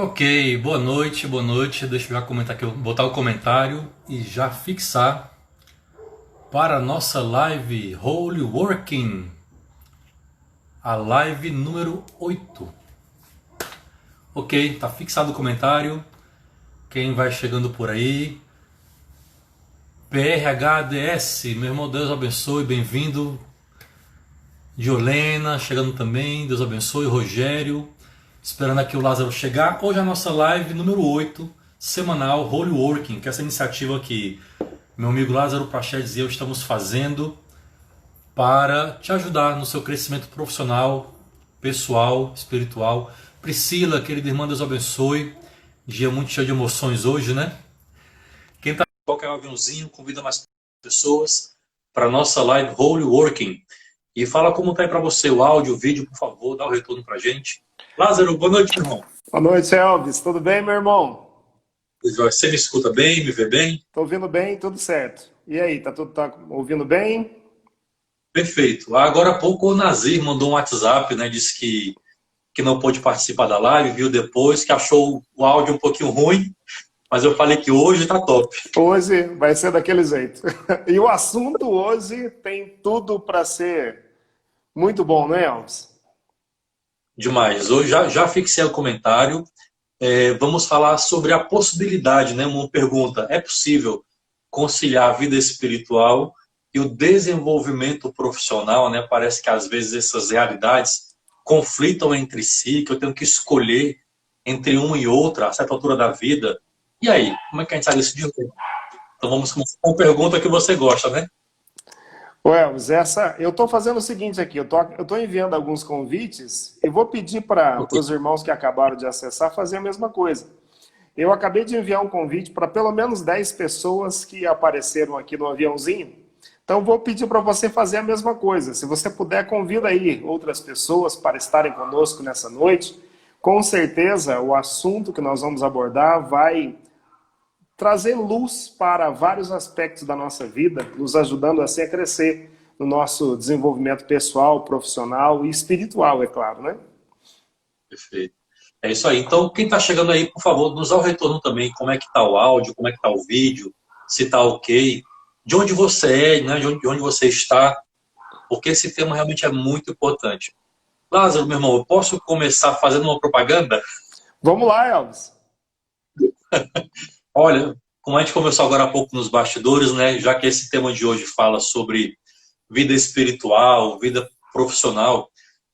Ok, boa noite, boa noite. Deixa eu já comentar aqui, botar o comentário e já fixar para a nossa live Holy Working, a live número 8. Ok, tá fixado o comentário. Quem vai chegando por aí? PRHDS, meu irmão, Deus abençoe, bem-vindo. Diolena chegando também, Deus abençoe. Rogério, esperando aqui o Lázaro chegar. Hoje é a nossa live número 8, semanal Holy Working, que é essa iniciativa que meu amigo Lázaro Prachedes e eu estamos fazendo para te ajudar no seu crescimento profissional, pessoal, espiritual. Priscila, querida irmã, Deus abençoe. Dia muito cheio de emoções hoje, né? Quem está em qualquer aviãozinho, convida mais pessoas para a nossa live Holy Working. E fala como está aí para você o áudio, o vídeo, por favor, dá o retorno para a gente. Lázaro, boa noite, irmão. Boa noite, Elvis. Tudo bem, meu irmão? Você me escuta bem, me vê bem? Tô ouvindo bem, tudo certo. E aí, tá ouvindo bem? Perfeito. Agora há pouco o Nazir mandou um WhatsApp, né? Disse que não pôde participar da live, viu depois, que achou o áudio um pouquinho ruim, mas eu falei que hoje tá top. Hoje vai ser daquele jeito. E o assunto hoje tem tudo para ser muito bom, né, Elvis? Demais. Hoje já fixei o comentário. Vamos falar sobre a possibilidade, né? Uma pergunta: é possível conciliar a vida espiritual e o desenvolvimento profissional, né? Parece que às vezes essas realidades conflitam entre si, que eu tenho que escolher entre uma e outra a certa altura da vida. E aí, como é que a gente sai desse dilema? Então vamos começar com uma pergunta que você gosta, né? Ô, Elvis, eu tô fazendo o seguinte aqui, eu tô enviando alguns convites e vou pedir para Ok. os irmãos que acabaram de acessar fazer a mesma coisa. Eu acabei de enviar um convite para pelo menos 10 pessoas que apareceram aqui no aviãozinho. Então, vou pedir para você fazer a mesma coisa. Se você puder, convida aí outras pessoas para estarem conosco nessa noite. Com certeza, o assunto que nós vamos abordar vai trazer luz para vários aspectos da nossa vida, nos ajudando assim a crescer no nosso desenvolvimento pessoal, profissional e espiritual, é claro, né? Perfeito. É isso aí. Então, quem está chegando aí, por favor, nos dá o retorno também. Como é que está o áudio, como é que está o vídeo, se está ok, de onde você é, né? De onde você está, porque esse tema realmente é muito importante. Lázaro, meu irmão, eu posso começar fazendo uma propaganda? Vamos lá, Elvis. Olha, como a gente conversou agora há pouco nos bastidores, né? Já que esse tema de hoje fala sobre vida espiritual, vida profissional,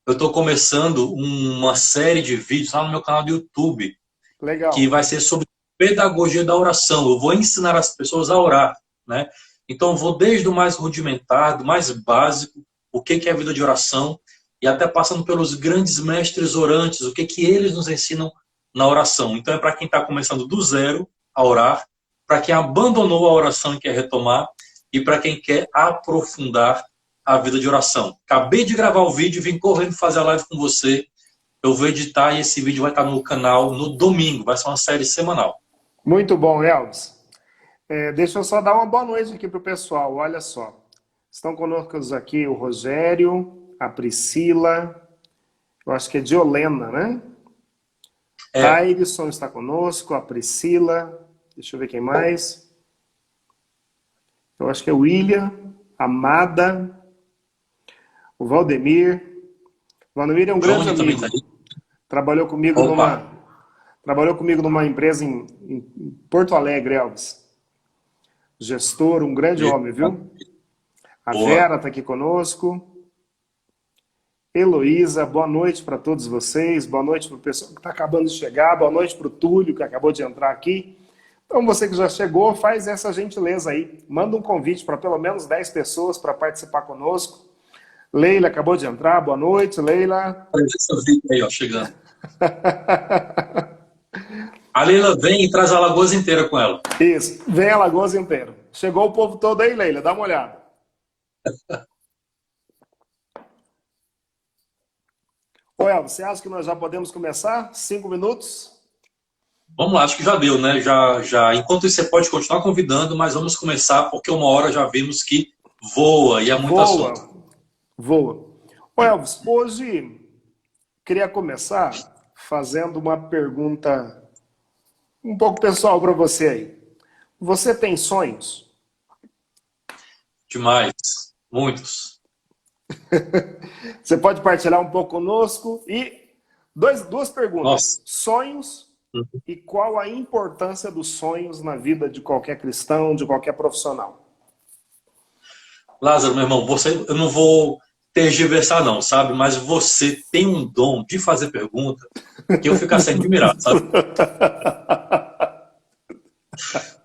eu estou começando uma série de vídeos lá no meu canal do YouTube que Legal. vai ser sobre pedagogia da oração. Eu vou ensinar as pessoas a orar, né? Então, eu vou desde o mais rudimentar, do mais básico, o que é a vida de oração, e até passando pelos grandes mestres orantes, o que eles nos ensinam na oração. Então, é para quem está começando do zero a orar, para quem abandonou a oração e quer retomar, e para quem quer aprofundar a vida de oração. Acabei de gravar o vídeo, vim correndo fazer a live com você. Eu vou editar e esse vídeo vai estar no canal no domingo. Vai ser uma série semanal. Muito bom, Elvis. Deixa eu só dar uma boa noite aqui para o pessoal. Olha só. Estão conosco aqui o Rogério, a Priscila, eu acho que é Diolena, né? É, Tairson está conosco, a Priscila, deixa eu ver quem mais. Eu acho que é o William, Amada, o Valdemir. O Valdemir é um grande Johnny também está amigo. aí. Trabalhou comigo Opa, numa, trabalhou comigo numa empresa em Porto Alegre, Elvis. Gestor, um grande homem, viu? A boa. Vera está aqui conosco. Heloísa, boa noite para todos vocês, boa noite para o pessoal que está acabando de chegar, boa noite para o Túlio, que acabou de entrar aqui. Então, você que já chegou, faz essa gentileza aí, manda um convite para pelo menos 10 pessoas para participar conosco. Leila acabou de entrar, boa noite, Leila. Olha esse vídeo aí, ó, chegando. A Leila vem e traz a Alagoas inteira com ela. Isso, vem a Lagoas inteiro. Chegou o povo todo aí, Leila, dá uma olhada. Ô, El, você acha que nós já podemos começar? 5 minutos? Vamos lá, acho que já deu, né? Já. Enquanto isso, você pode continuar convidando, mas vamos começar, porque uma hora já vimos que voa e é muito Voa, assunto. voa. Ô, Elvis, hoje queria começar fazendo uma pergunta um pouco pessoal para você aí. Você tem sonhos? Demais. Muitos. Você pode partilhar um pouco conosco? E duas perguntas. Nossa. Sonhos e qual a importância dos sonhos na vida de qualquer cristão, de qualquer profissional? Lázaro, meu irmão, eu não vou tergiversar não, sabe? Mas você tem um dom de fazer pergunta que eu fico assim admirado, sabe?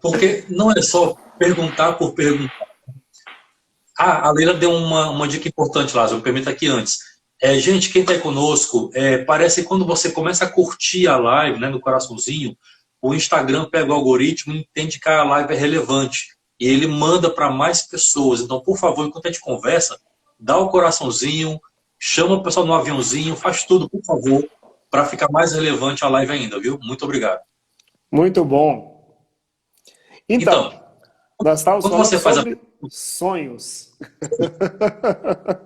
Porque não é só perguntar por perguntar. Ah, a Leila deu uma dica importante, Lázaro, me permita aqui antes. Gente, quem está aí conosco, parece que quando você começa a curtir a live, né, no coraçãozinho, o Instagram pega o algoritmo e entende que a live é relevante. E ele manda para mais pessoas. Então, por favor, enquanto a gente conversa, dá o coraçãozinho, chama o pessoal no aviãozinho, faz tudo, por favor, para ficar mais relevante a live ainda, viu? Muito obrigado. Muito bom. Então, Então, nós estávamos quando falando você faz a sobre sonhos.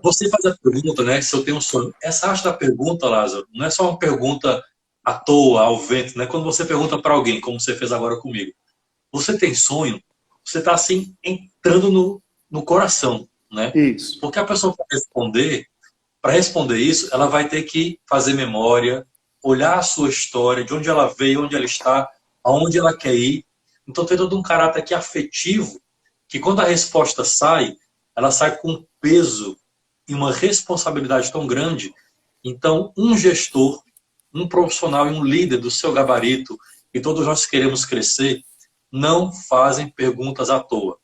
Você faz a pergunta, né? Se eu tenho um sonho. Essa arte da pergunta, Lázaro, não é só uma pergunta à toa, ao vento, né? Quando você pergunta para alguém, como você fez agora comigo, você tem sonho? Você está assim entrando no coração, né? Isso. Porque a pessoa para responder isso, ela vai ter que fazer memória, olhar a sua história, de onde ela veio, onde ela está, aonde ela quer ir. Então tem todo um caráter aqui afetivo, que quando a resposta sai, ela sai com um peso e uma responsabilidade tão grande. Então, um gestor, um profissional e um líder do seu gabarito, e todos nós queremos crescer, não fazem perguntas à toa.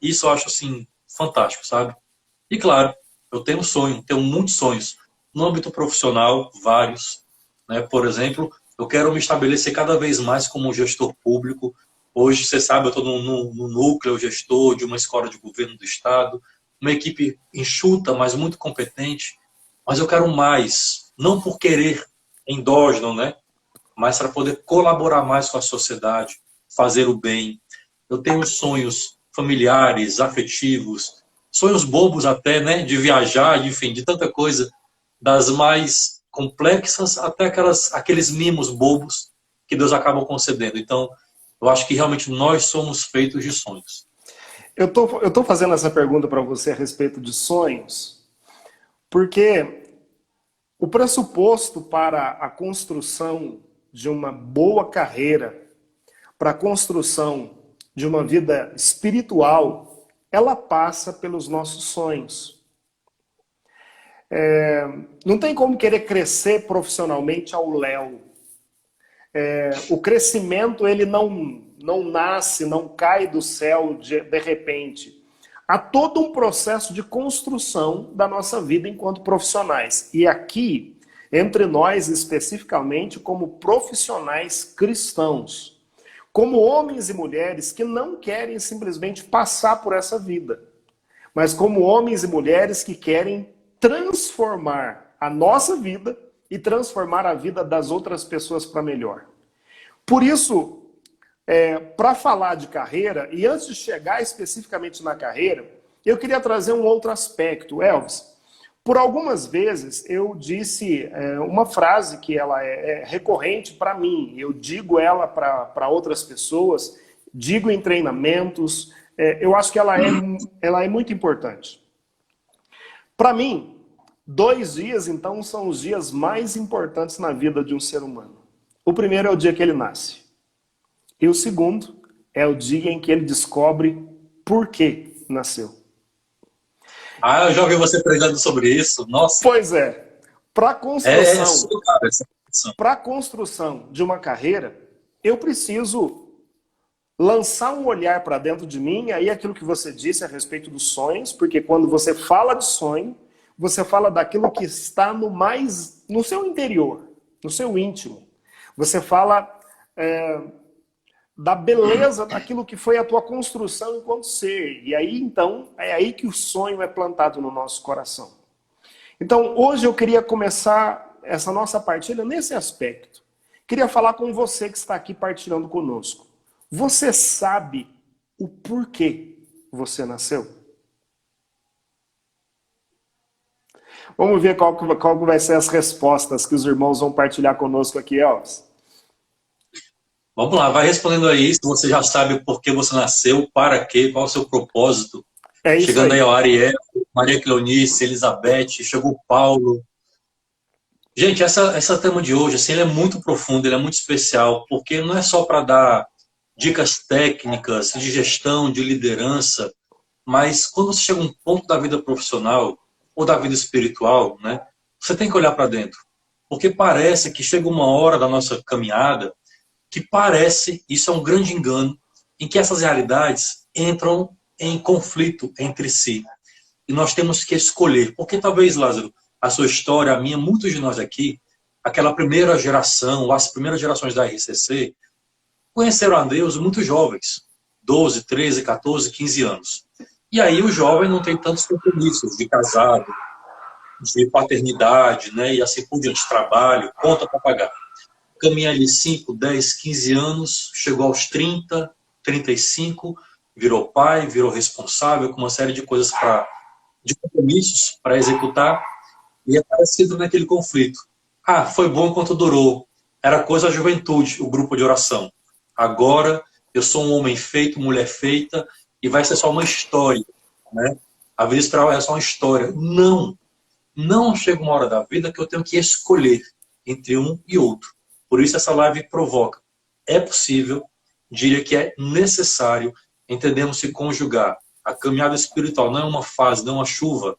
Isso eu acho, assim, fantástico, sabe? E claro, eu tenho um sonho, tenho muitos sonhos. No âmbito profissional, vários. Né? Por exemplo, eu quero me estabelecer cada vez mais como um gestor público. Hoje, você sabe, eu estou no núcleo gestor de uma escola de governo do Estado, uma equipe enxuta, mas muito competente. Mas eu quero mais, não por querer endógeno, né? Mas para poder colaborar mais com a sociedade, fazer o bem. Eu tenho sonhos familiares, afetivos, sonhos bobos até, né? De viajar, enfim, de tanta coisa, das mais complexas até aqueles mimos bobos que Deus acaba concedendo. Então, eu acho que realmente nós somos feitos de sonhos. Eu tô fazendo essa pergunta para você a respeito de sonhos, porque o pressuposto para a construção de uma boa carreira, para a construção de uma vida espiritual, ela passa pelos nossos sonhos. Não tem como querer crescer profissionalmente ao léu. O crescimento ele não nasce, não cai do céu de repente. Há todo um processo de construção da nossa vida enquanto profissionais. E aqui, entre nós especificamente, como profissionais cristãos, como homens e mulheres que não querem simplesmente passar por essa vida, mas como homens e mulheres que querem transformar a nossa vida e transformar a vida das outras pessoas para melhor. Por isso, para falar de carreira, e antes de chegar especificamente na carreira, eu queria trazer um outro aspecto. Elvis, por algumas vezes eu disse uma frase que ela é recorrente para mim, eu digo ela para outras pessoas, digo em treinamentos, eu acho que ela é muito importante. Para mim, 2 dias, então, são os dias mais importantes na vida de um ser humano. O primeiro é o dia que ele nasce. E o segundo é o dia em que ele descobre por que nasceu. Ah, eu já ouvi você pregando sobre isso. Nossa, Pois é, para a é construção, surreal essa questão. para construção de uma carreira, eu preciso lançar um olhar para dentro de mim, aí aquilo que você disse a respeito dos sonhos, porque quando você fala de sonho, você fala daquilo que está no seu interior, no seu íntimo. Você fala da beleza daquilo que foi a tua construção enquanto ser. E aí, então, é aí que o sonho é plantado no nosso coração. Então, hoje eu queria começar essa nossa partilha nesse aspecto. Queria falar com você que está aqui partilhando conosco. Você sabe o porquê você nasceu? Vamos ver qual que vai ser as respostas que os irmãos vão partilhar conosco aqui, Elvis. Vamos lá, vai respondendo aí, se você já sabe por que você nasceu, para quê, qual é o seu propósito. É isso Chegando aí aí. ao Ariel, Maria Cleonice, Elizabeth, chegou o Paulo. Gente, essa tema de hoje, assim, ele é muito profundo, ele é muito especial, porque não é só para dar dicas técnicas de gestão, de liderança, mas quando você chega a um ponto da vida profissional ou da vida espiritual, né, você tem que olhar para dentro. Porque parece que chega uma hora da nossa caminhada que parece, isso é um grande engano, em que essas realidades entram em conflito entre si. E nós temos que escolher. Porque talvez, Lázaro, a sua história, a minha, muitos de nós aqui, aquela primeira geração, as primeiras gerações da RCC, conheceram a Deus muito jovens, 12, 13, 14, 15 anos. E aí o jovem não tem tantos compromissos de casado, de paternidade, né, e assim por diante, trabalho, conta para pagar. Caminha ali 5, 10, 15 anos, chegou aos 30, 35, virou pai, virou responsável, com uma série de coisas de compromissos para executar, e é parecido naquele conflito. Ah, foi bom enquanto durou. Era coisa da juventude, o grupo de oração. Agora eu sou um homem feito, mulher feita, e vai ser só uma história, né? A vida espiritual é só uma história. Não chega uma hora da vida que eu tenho que escolher entre um e outro. Por isso essa live provoca. É possível, diria que é necessário, entendermos se conjugar. A caminhada espiritual não é uma fase, não é uma chuva,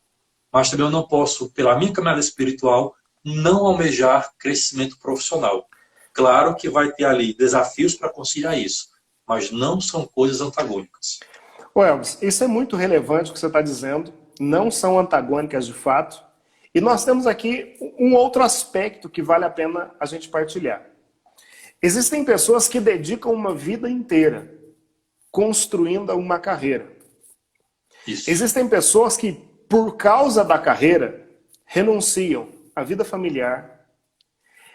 mas também eu não posso, pela minha caminhada espiritual, não almejar crescimento profissional. Claro que vai ter ali desafios para conciliar isso, mas não são coisas antagônicas. Ô Elvis, isso é muito relevante o que você está dizendo, não são antagônicas de fato, e nós temos aqui um outro aspecto que vale a pena a gente partilhar. Existem pessoas que dedicam uma vida inteira construindo uma carreira. Isso. Existem pessoas que, por causa da carreira, renunciam à vida familiar,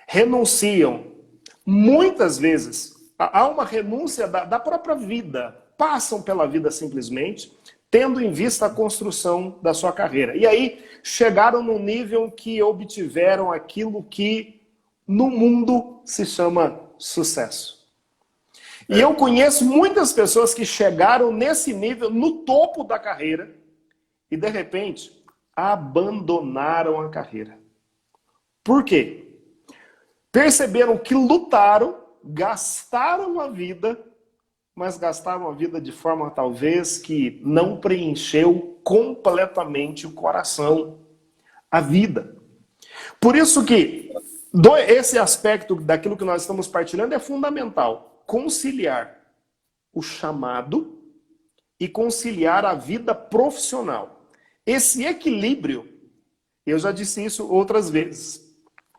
renunciam, muitas vezes, há uma renúncia da própria vida, passam pela vida simplesmente, tendo em vista a construção da sua carreira. E aí chegaram no nível que obtiveram aquilo que no mundo se chama sucesso. E eu conheço muitas pessoas que chegaram nesse nível, no topo da carreira, e de repente abandonaram a carreira. Por quê? Perceberam que lutaram, gastaram a vida, mas gastaram a vida de forma talvez que não preencheu completamente o coração, a vida. Por isso que esse aspecto daquilo que nós estamos partilhando é fundamental. Conciliar o chamado e conciliar a vida profissional. Esse equilíbrio, eu já disse isso outras vezes,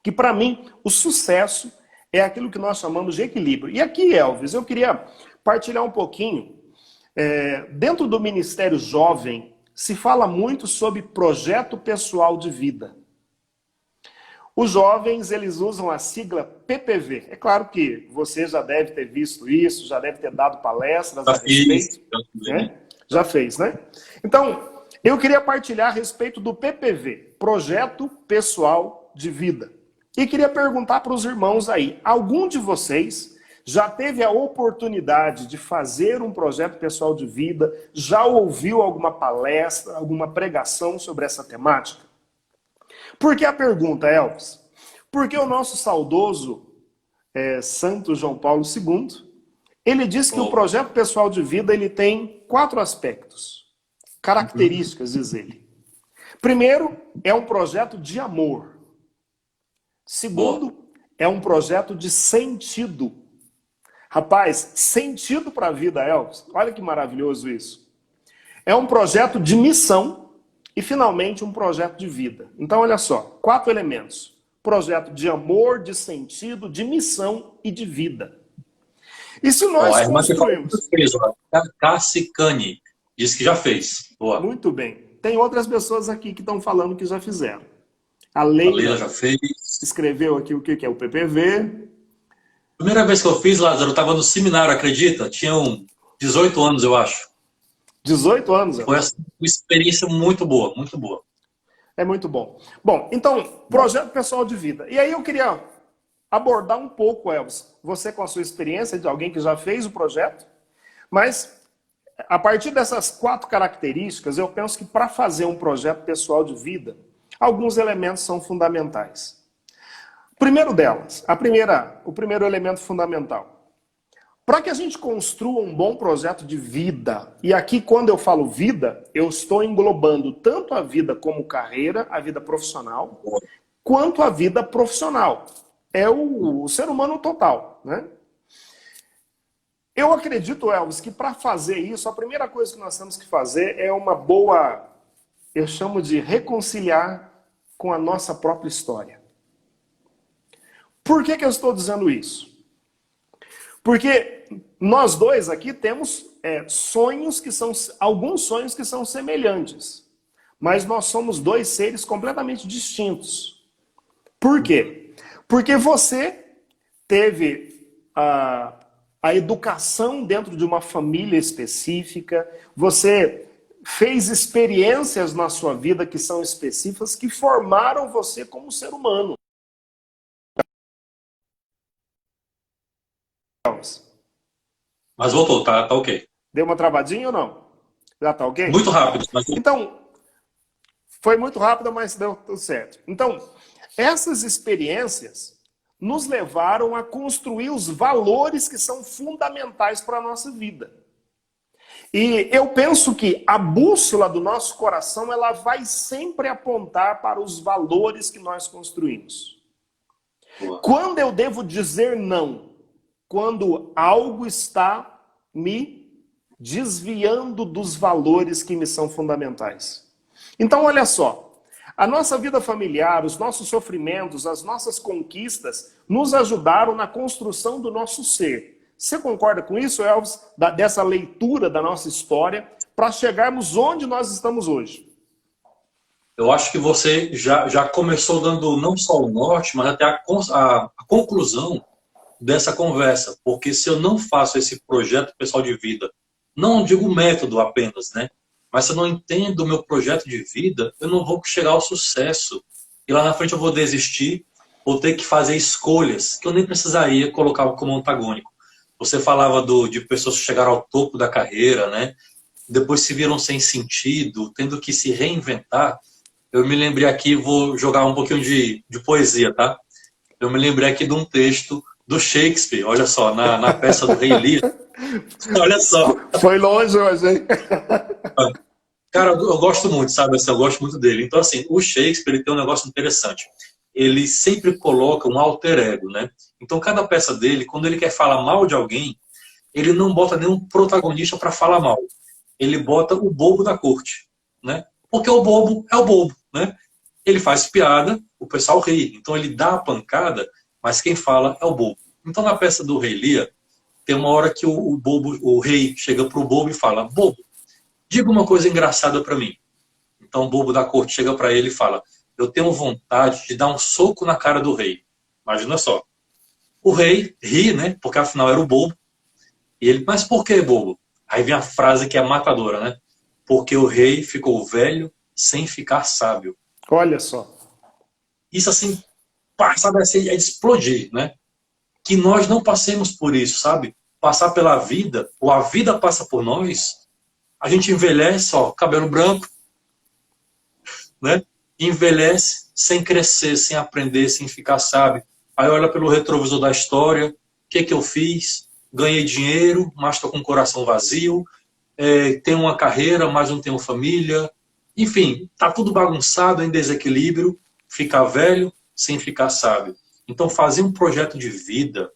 que para mim o sucesso é aquilo que nós chamamos de equilíbrio. E aqui, Elvis, eu queria partilhar um pouquinho. Dentro do Ministério Jovem, se fala muito sobre projeto pessoal de vida. Os jovens, eles usam a sigla PPV. É claro que você já deve ter visto isso, já deve ter dado palestras a respeito. Né? Já fez, né? Então, eu queria partilhar a respeito do PPV, Projeto Pessoal de Vida. E queria perguntar para os irmãos aí, algum de vocês já teve a oportunidade de fazer um projeto pessoal de vida? Já ouviu alguma palestra, alguma pregação sobre essa temática? Por que a pergunta, Elvis? Porque o nosso saudoso Santo João Paulo II, ele diz que o projeto pessoal de vida ele tem 4 aspectos, características, diz ele. Primeiro, é um projeto de amor. Segundo, é um projeto de sentido. Rapaz, sentido para a vida, Elvis. Olha que maravilhoso isso. É um projeto de missão e, finalmente, um projeto de vida. Então, olha só, 4 elementos. Projeto de amor, de sentido, de missão e de vida. E se nós construímos... Cassi Cani diz que já fez. Boa. Muito bem. Tem outras pessoas aqui que estão falando que já fizeram. A Leila já fez. Escreveu aqui o que é o PPV. Primeira vez que eu fiz, Lázaro, eu estava no seminário, acredita? Tinham 18 anos, eu acho. 18 anos. Foi uma experiência muito boa, muito boa. É muito bom. Bom, então, projeto pessoal de vida. E aí eu queria abordar um pouco, Elvis, você com a sua experiência de alguém que já fez o projeto, mas a partir dessas 4 características, eu penso que para fazer um projeto pessoal de vida, alguns elementos são fundamentais. O primeiro delas, o primeiro elemento fundamental. Para que a gente construa um bom projeto de vida, e aqui quando eu falo vida, eu estou englobando tanto a vida como carreira, a vida profissional, quanto a vida profissional. É o ser humano total, né? Eu acredito, Elvis, que para fazer isso, a primeira coisa que nós temos que fazer é uma boa, eu chamo de reconciliar com a nossa própria história. Por que eu estou dizendo isso? Porque nós dois aqui temos sonhos que são, alguns sonhos que são semelhantes, mas nós somos dois seres completamente distintos. Por quê? Porque você teve a educação dentro de uma família específica, você fez experiências na sua vida que são específicas, que formaram você como ser humano. Mas voltou, tá ok. Deu uma travadinha ou não? Já tá ok? Muito rápido, mas Então, foi muito rápido, mas deu tudo certo. Então, essas experiências nos levaram a construir os valores que são fundamentais para a nossa vida. E eu penso que a bússola do nosso coração, ela vai sempre apontar para os valores que nós construímos. boa. Quando eu devo dizer não? Quando algo está me desviando dos valores que me são fundamentais. Então, olha só, a nossa vida familiar, os nossos sofrimentos, as nossas conquistas nos ajudaram na construção do nosso ser. Você concorda com isso, Elvis, dessa leitura da nossa história, para chegarmos onde nós estamos hoje? Eu acho que você já começou dando não só o norte, mas até a conclusão dessa conversa. Porque se eu não faço esse projeto pessoal de vida, não digo método apenas, né? Mas se eu não entendo o meu projeto de vida, eu não vou chegar ao sucesso. E lá na frente eu vou desistir, vou ter que fazer escolhas que eu nem precisaria colocar como antagônico. Você falava de pessoas que chegaram ao topo da carreira, né? Depois se viram sem sentido, tendo que se reinventar. Eu me lembrei aqui, vou jogar um pouquinho de poesia, tá? Eu me lembrei aqui de um texto do Shakespeare, olha só, na peça do Rei Lear. Olha só. Foi longe hoje, hein? Cara, eu gosto muito, sabe? Assim, eu gosto muito dele. Então, assim, o Shakespeare ele tem um negócio interessante. Ele sempre coloca um alter ego, né? Então, cada peça dele, quando ele quer falar mal de alguém, ele não bota nenhum protagonista para falar mal. Ele bota o bobo da corte, né? Porque o bobo é o bobo, né? Ele faz piada, o pessoal ri. Então, ele dá a pancada, mas quem fala é o bobo. Então, na peça do Rei Lear, tem uma hora que o rei chega pro bobo e fala: bobo, diga uma coisa engraçada para mim. Então o bobo da corte chega para ele e fala: eu tenho vontade de dar um soco na cara do rei. Imagina só. O rei ri, né? Porque afinal era o bobo. E ele: mas por que, bobo? Aí vem a frase que é matadora, né? Porque o rei ficou velho sem ficar sábio. Olha só. Isso assim, pá, sabe assim, é de explodir, né? Que nós não passemos por isso, sabe? Passar pela vida, ou a vida passa por nós. A gente envelhece, ó, cabelo branco, né? Envelhece sem crescer, sem aprender, sem ficar sábio. Aí olha pelo retrovisor da história, o que eu fiz? Ganhei dinheiro, mas estou com o coração vazio, tenho uma carreira, mas não tenho família. Enfim, tá tudo bagunçado, em desequilíbrio, ficar velho sem ficar sábio. Então fazer um projeto de vida,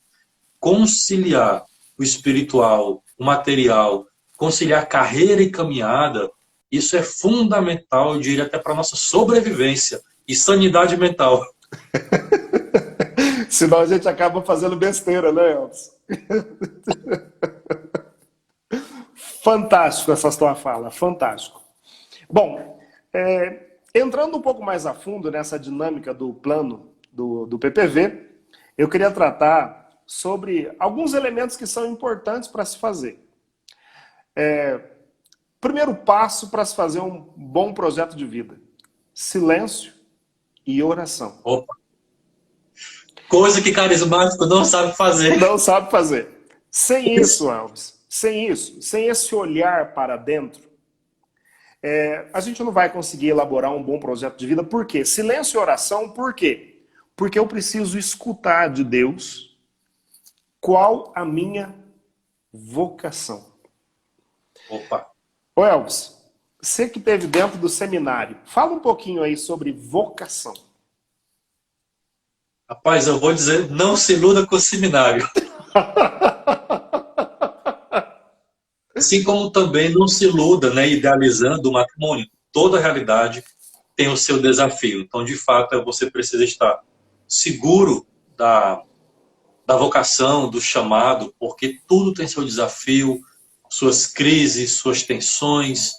conciliar o espiritual, o material, conciliar carreira e caminhada, isso é fundamental, eu diria até para a nossa sobrevivência e sanidade mental. Senão a gente acaba fazendo besteira, né, Elvis? Fantástico essa tua fala, fantástico. Bom, entrando um pouco mais a fundo nessa dinâmica do plano do PPV, eu queria tratar sobre alguns elementos que são importantes para se fazer. Primeiro passo para se fazer um bom projeto de vida: silêncio e oração. Opa. Coisa que carismático não sabe fazer. Não sabe fazer. Sem isso, Elvis, sem isso, sem esse olhar para dentro, a gente não vai conseguir elaborar um bom projeto de vida. Por quê? Silêncio e oração, por quê? Porque eu preciso escutar de Deus qual a minha vocação. Opa. Ô Elvis, você que esteve dentro do seminário, fala um pouquinho aí sobre vocação. Rapaz, eu vou dizer, não se iluda com o seminário. Assim como também não se iluda, né, idealizando o matrimônio. Toda realidade tem o seu desafio. Então, de fato, você precisa estar seguro da vocação, do chamado, porque tudo tem seu desafio, suas crises, suas tensões,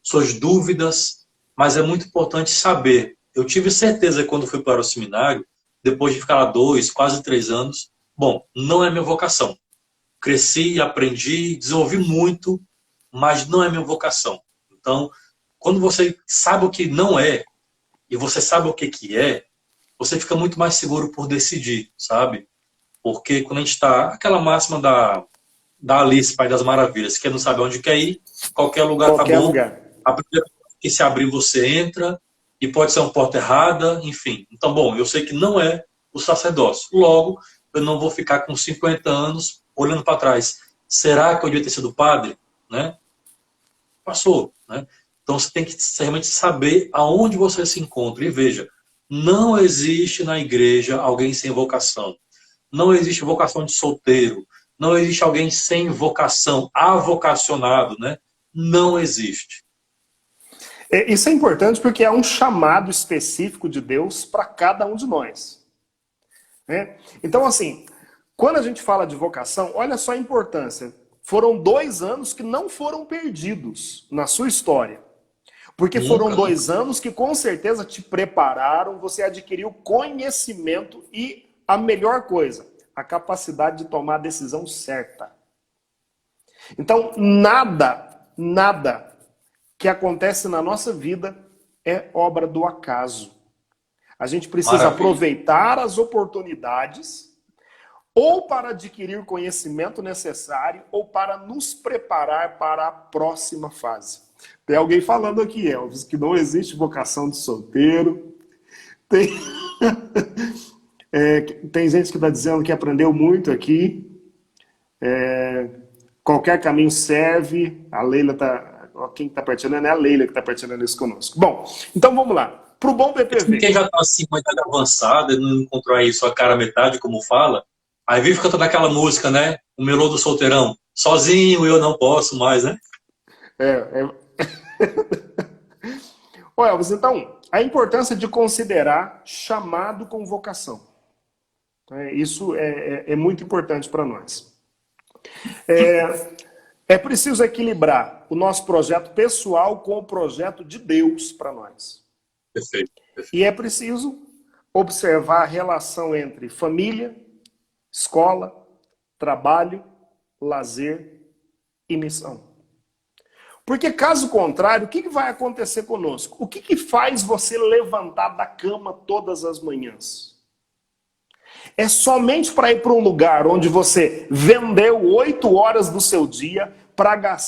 suas dúvidas, mas é muito importante saber. Eu tive certeza quando fui para o seminário, depois de ficar lá 2, quase 3 anos, bom, não é minha vocação. Cresci, aprendi, desenvolvi muito, mas não é minha vocação. Então, quando você sabe o que não é, e você sabe o que é, você fica muito mais seguro por decidir, sabe? Porque quando a gente está... Aquela máxima da Alice, Pai das Maravilhas, que não sabe onde quer ir, qualquer lugar tá bom. Lugar. A primeira porta que se abrir, você entra, e pode ser uma porta errada, enfim. Então, bom, eu sei que não é o sacerdócio. Logo, eu não vou ficar com 50 anos olhando para trás. Será que eu devia ter sido padre? Né? Passou, né? Então você tem que realmente saber aonde você se encontra. E veja, não existe na igreja alguém sem vocação. Não existe vocação de solteiro. Não existe alguém sem vocação, avocacionado, né? Não existe. Isso é importante porque é um chamado específico de Deus para cada um de nós. Né? Então, assim, quando a gente fala de vocação, olha só a importância. Foram 2 anos que não foram perdidos na sua história. Porque foram 2 anos que com certeza te prepararam, você adquiriu conhecimento e a melhor coisa, a capacidade de tomar a decisão certa. Então, nada que acontece na nossa vida é obra do acaso. A gente precisa aproveitar as oportunidades ou para adquirir conhecimento necessário ou para nos preparar para a próxima fase. Tem alguém falando aqui, Elvis, que não existe vocação de solteiro. Tem gente que está dizendo que aprendeu muito aqui. Qualquer caminho serve. A Leila está... Quem está partilhando é a Leila que está partilhando isso conosco. Bom, então vamos lá. Para o bom BPV. Quem já está assim, com a idade avançada e não encontrou aí sua cara metade, como fala, aí vive cantando aquela música, né? O melô do solteirão. Sozinho eu não posso mais, né? Ô Elvis, então, a importância de considerar chamado com vocação. Isso é muito importante para nós. É preciso equilibrar o nosso projeto pessoal com o projeto de Deus para nós. Perfeito. E é preciso observar a relação entre família, escola, trabalho, lazer e missão. Porque caso contrário, o que vai acontecer conosco? O que faz você levantar da cama todas as manhãs? É somente para ir para um lugar onde você vendeu 8 horas do seu dia para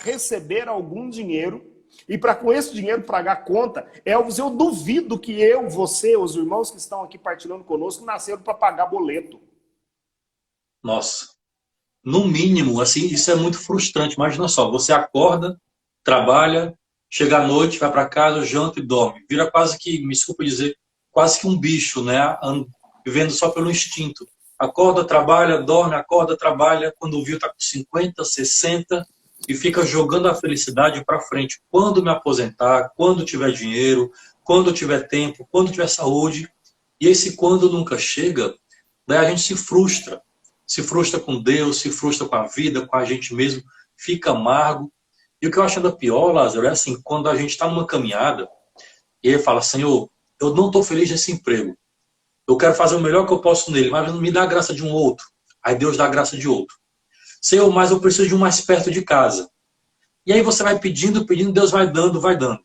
receber algum dinheiro e para com esse dinheiro pagar conta. Elvis, eu duvido que você, os irmãos que estão aqui partilhando conosco, nasceram para pagar boleto. Nossa. No mínimo, assim, isso é muito frustrante. Imagina só, você acorda, trabalha, chega à noite, vai para casa, janta e dorme. Vira quase que, me desculpa dizer, quase que um bicho, né? Vivendo só pelo instinto. Acorda, trabalha, dorme, acorda, trabalha. Quando viu, está com 50, 60 e fica jogando a felicidade para frente. Quando me aposentar, quando tiver dinheiro, quando tiver tempo, quando tiver saúde. E esse quando nunca chega, daí a gente se frustra. Se frustra com Deus, se frustra com a vida, com a gente mesmo, fica amargo. E o que eu acho ainda pior, Lázaro, é assim, quando a gente está numa caminhada e ele fala, Senhor, eu não estou feliz nesse emprego. Eu quero fazer o melhor que eu posso nele, mas me dá a graça de um outro. Aí Deus dá a graça de outro. Senhor, mas eu preciso de um mais perto de casa. E aí você vai pedindo, Deus vai dando, vai dando.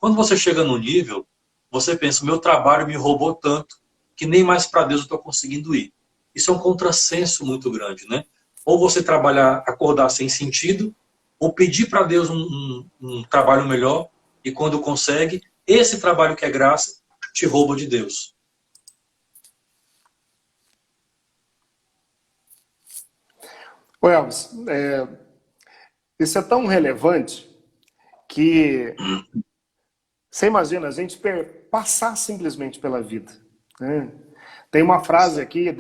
Quando você chega no nível, você pensa, o meu trabalho me roubou tanto que nem mais para Deus eu estou conseguindo ir. Isso é um contrassenso muito grande, né? Ou você trabalhar, acordar sem sentido, ou pedir para Deus um trabalho melhor, e quando consegue, esse trabalho que é graça, te rouba de Deus. Ô Elvis, isso é tão relevante que você imagina a gente passar simplesmente pela vida, né? Tem uma frase aqui,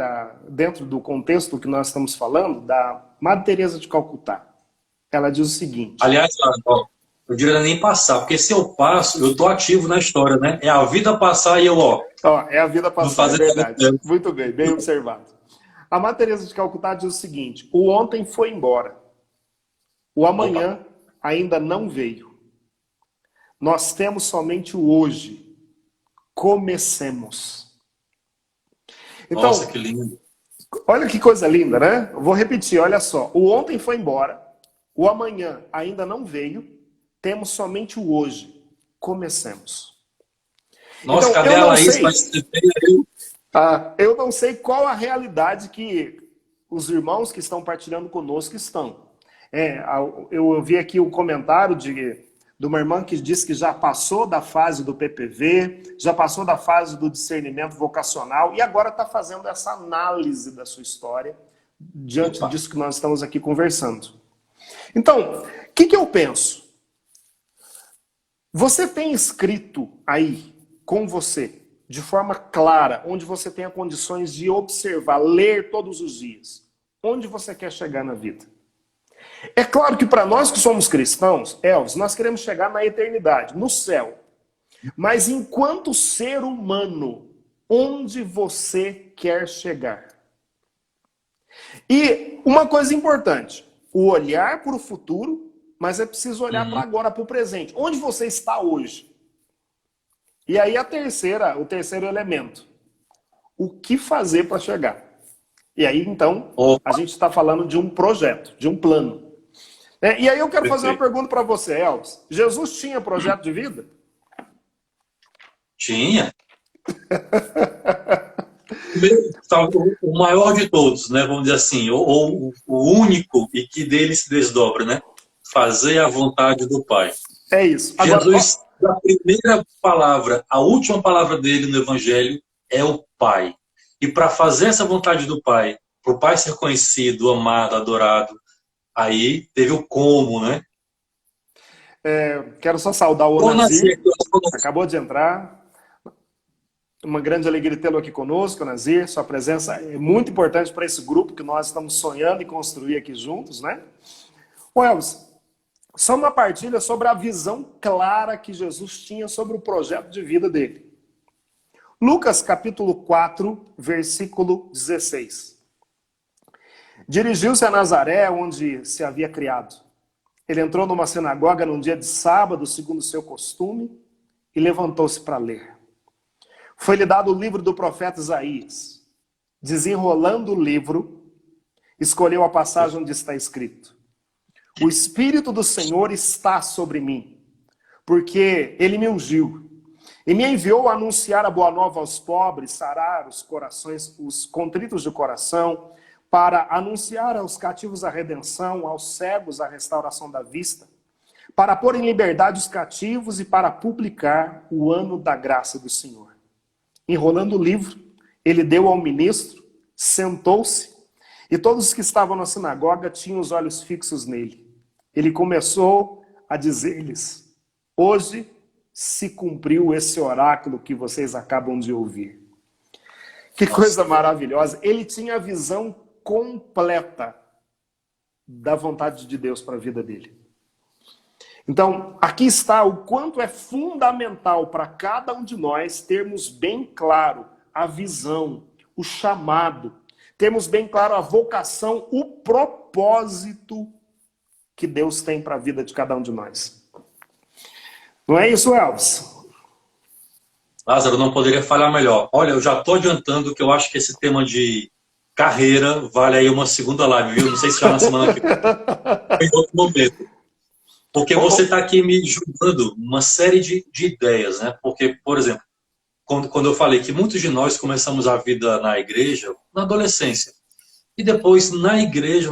dentro do contexto que nós estamos falando, da Madre Teresa de Calcutá. Ela diz o seguinte... Aliás, ó, eu diria nem passar, porque se eu passo, eu estou ativo na história, né? É a vida passar e eu, ó... É a vida passar, é verdade. Muito bem, bem observado. A Madre Teresa de Calcutá diz o seguinte: o ontem foi embora, o amanhã ainda não veio. Nós temos somente o hoje. Comecemos. Então, nossa, que lindo. Olha que coisa linda, né? Eu vou repetir, olha só. O ontem foi embora, o amanhã ainda não veio, temos somente o hoje. Comecemos. Nossa, então, cadê a Laís? Eu não sei qual a realidade que os irmãos que estão partilhando conosco estão. Eu vi aqui o comentário de uma irmã que disse que já passou da fase do PPV, já passou da fase do discernimento vocacional e agora está fazendo essa análise da sua história diante disso que nós estamos aqui conversando. Então, o que eu penso? Você tem escrito aí com você, de forma clara, onde você tenha condições de observar, ler todos os dias, onde você quer chegar na vida. É claro que para nós que somos cristãos, Elvis, nós queremos chegar na eternidade, no céu. Mas enquanto ser humano, onde você quer chegar? E uma coisa importante, o olhar para o futuro, mas é preciso olhar para agora, para o presente. Onde você está hoje? E aí o terceiro elemento. O que fazer para chegar? E aí, então, a gente está falando de um projeto, de um plano. E aí eu quero fazer uma pergunta para você, Elvis. Jesus tinha projeto de vida? Tinha. O maior de todos, né? Vamos dizer assim, ou o único e que dele se desdobra, né? Fazer a vontade do Pai. É isso. Jesus, a primeira palavra, a última palavra dele no Evangelho é o Pai. E para fazer essa vontade do Pai, para o Pai ser conhecido, amado, adorado, aí teve o como, né? Quero só saudar o Onazir, acabou de entrar. Uma grande alegria tê-lo aqui conosco, Onazir. Sua presença é muito importante para esse grupo que nós estamos sonhando e construir aqui juntos, né? Ô Elvis, só uma partilha sobre a visão clara que Jesus tinha sobre o projeto de vida dele. Lucas capítulo 4, versículo 16. Dirigiu-se a Nazaré, onde se havia criado. Ele entrou numa sinagoga num dia de sábado, segundo seu costume, e levantou-se para ler. Foi-lhe dado o livro do profeta Isaías. Desenrolando o livro, escolheu a passagem onde está escrito: o Espírito do Senhor está sobre mim, porque ele me ungiu e me enviou a anunciar a boa nova aos pobres, sarar os corações, os contritos de coração, para anunciar aos cativos a redenção, aos cegos a restauração da vista, para pôr em liberdade os cativos e para publicar o ano da graça do Senhor. Enrolando o livro, ele deu ao ministro, sentou-se, e todos os que estavam na sinagoga tinham os olhos fixos nele. Ele começou a dizer-lhes: hoje se cumpriu esse oráculo que vocês acabam de ouvir. Que coisa maravilhosa. Ele tinha a visão completa da vontade de Deus para a vida dele. Então, aqui está o quanto é fundamental para cada um de nós termos bem claro a visão, o chamado, termos bem claro a vocação, o propósito que Deus tem para a vida de cada um de nós. Não é isso, Elvis? Lázaro, não poderia falar melhor. Olha, eu já estou adiantando que eu acho que esse tema de carreira vale aí uma segunda live, viu? Não sei se já na semana que vem, em outro momento. Porque você está aqui me julgando uma série de ideias, né? Porque, por exemplo, quando eu falei que muitos de nós começamos a vida na igreja na adolescência. E depois, na igreja,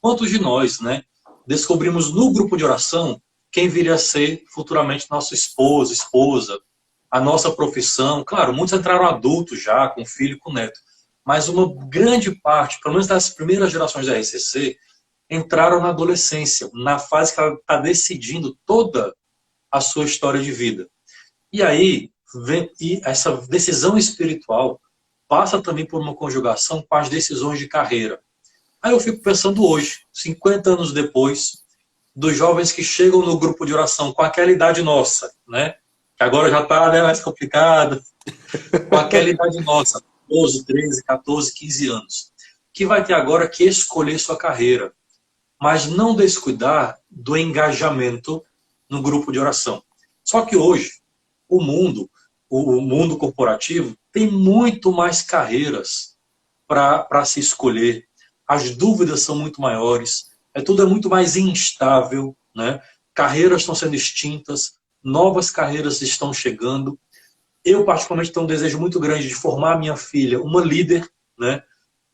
quantos de nós, né? Descobrimos no grupo de oração quem viria a ser futuramente nosso esposo, esposa, a nossa profissão. Claro, muitos entraram adultos já, com filho, com neto. Mas uma grande parte, pelo menos das primeiras gerações da RCC, entraram na adolescência, na fase que ela está decidindo toda a sua história de vida. E aí, e essa decisão espiritual passa também por uma conjugação com as decisões de carreira. Aí eu fico pensando hoje, 50 anos depois, dos jovens que chegam no grupo de oração com aquela idade nossa, né? Que agora já está, né, mais complicado, com aquela idade nossa, 12, 13, 14, 15 anos, que vai ter agora que escolher sua carreira, mas não descuidar do engajamento no grupo de oração. Só que hoje, o mundo corporativo tem muito mais carreiras para se escolher. As dúvidas são muito maiores, tudo é muito mais instável, né? Carreiras estão sendo extintas, novas carreiras estão chegando. Eu, particularmente, tenho um desejo muito grande de formar a minha filha uma líder, né?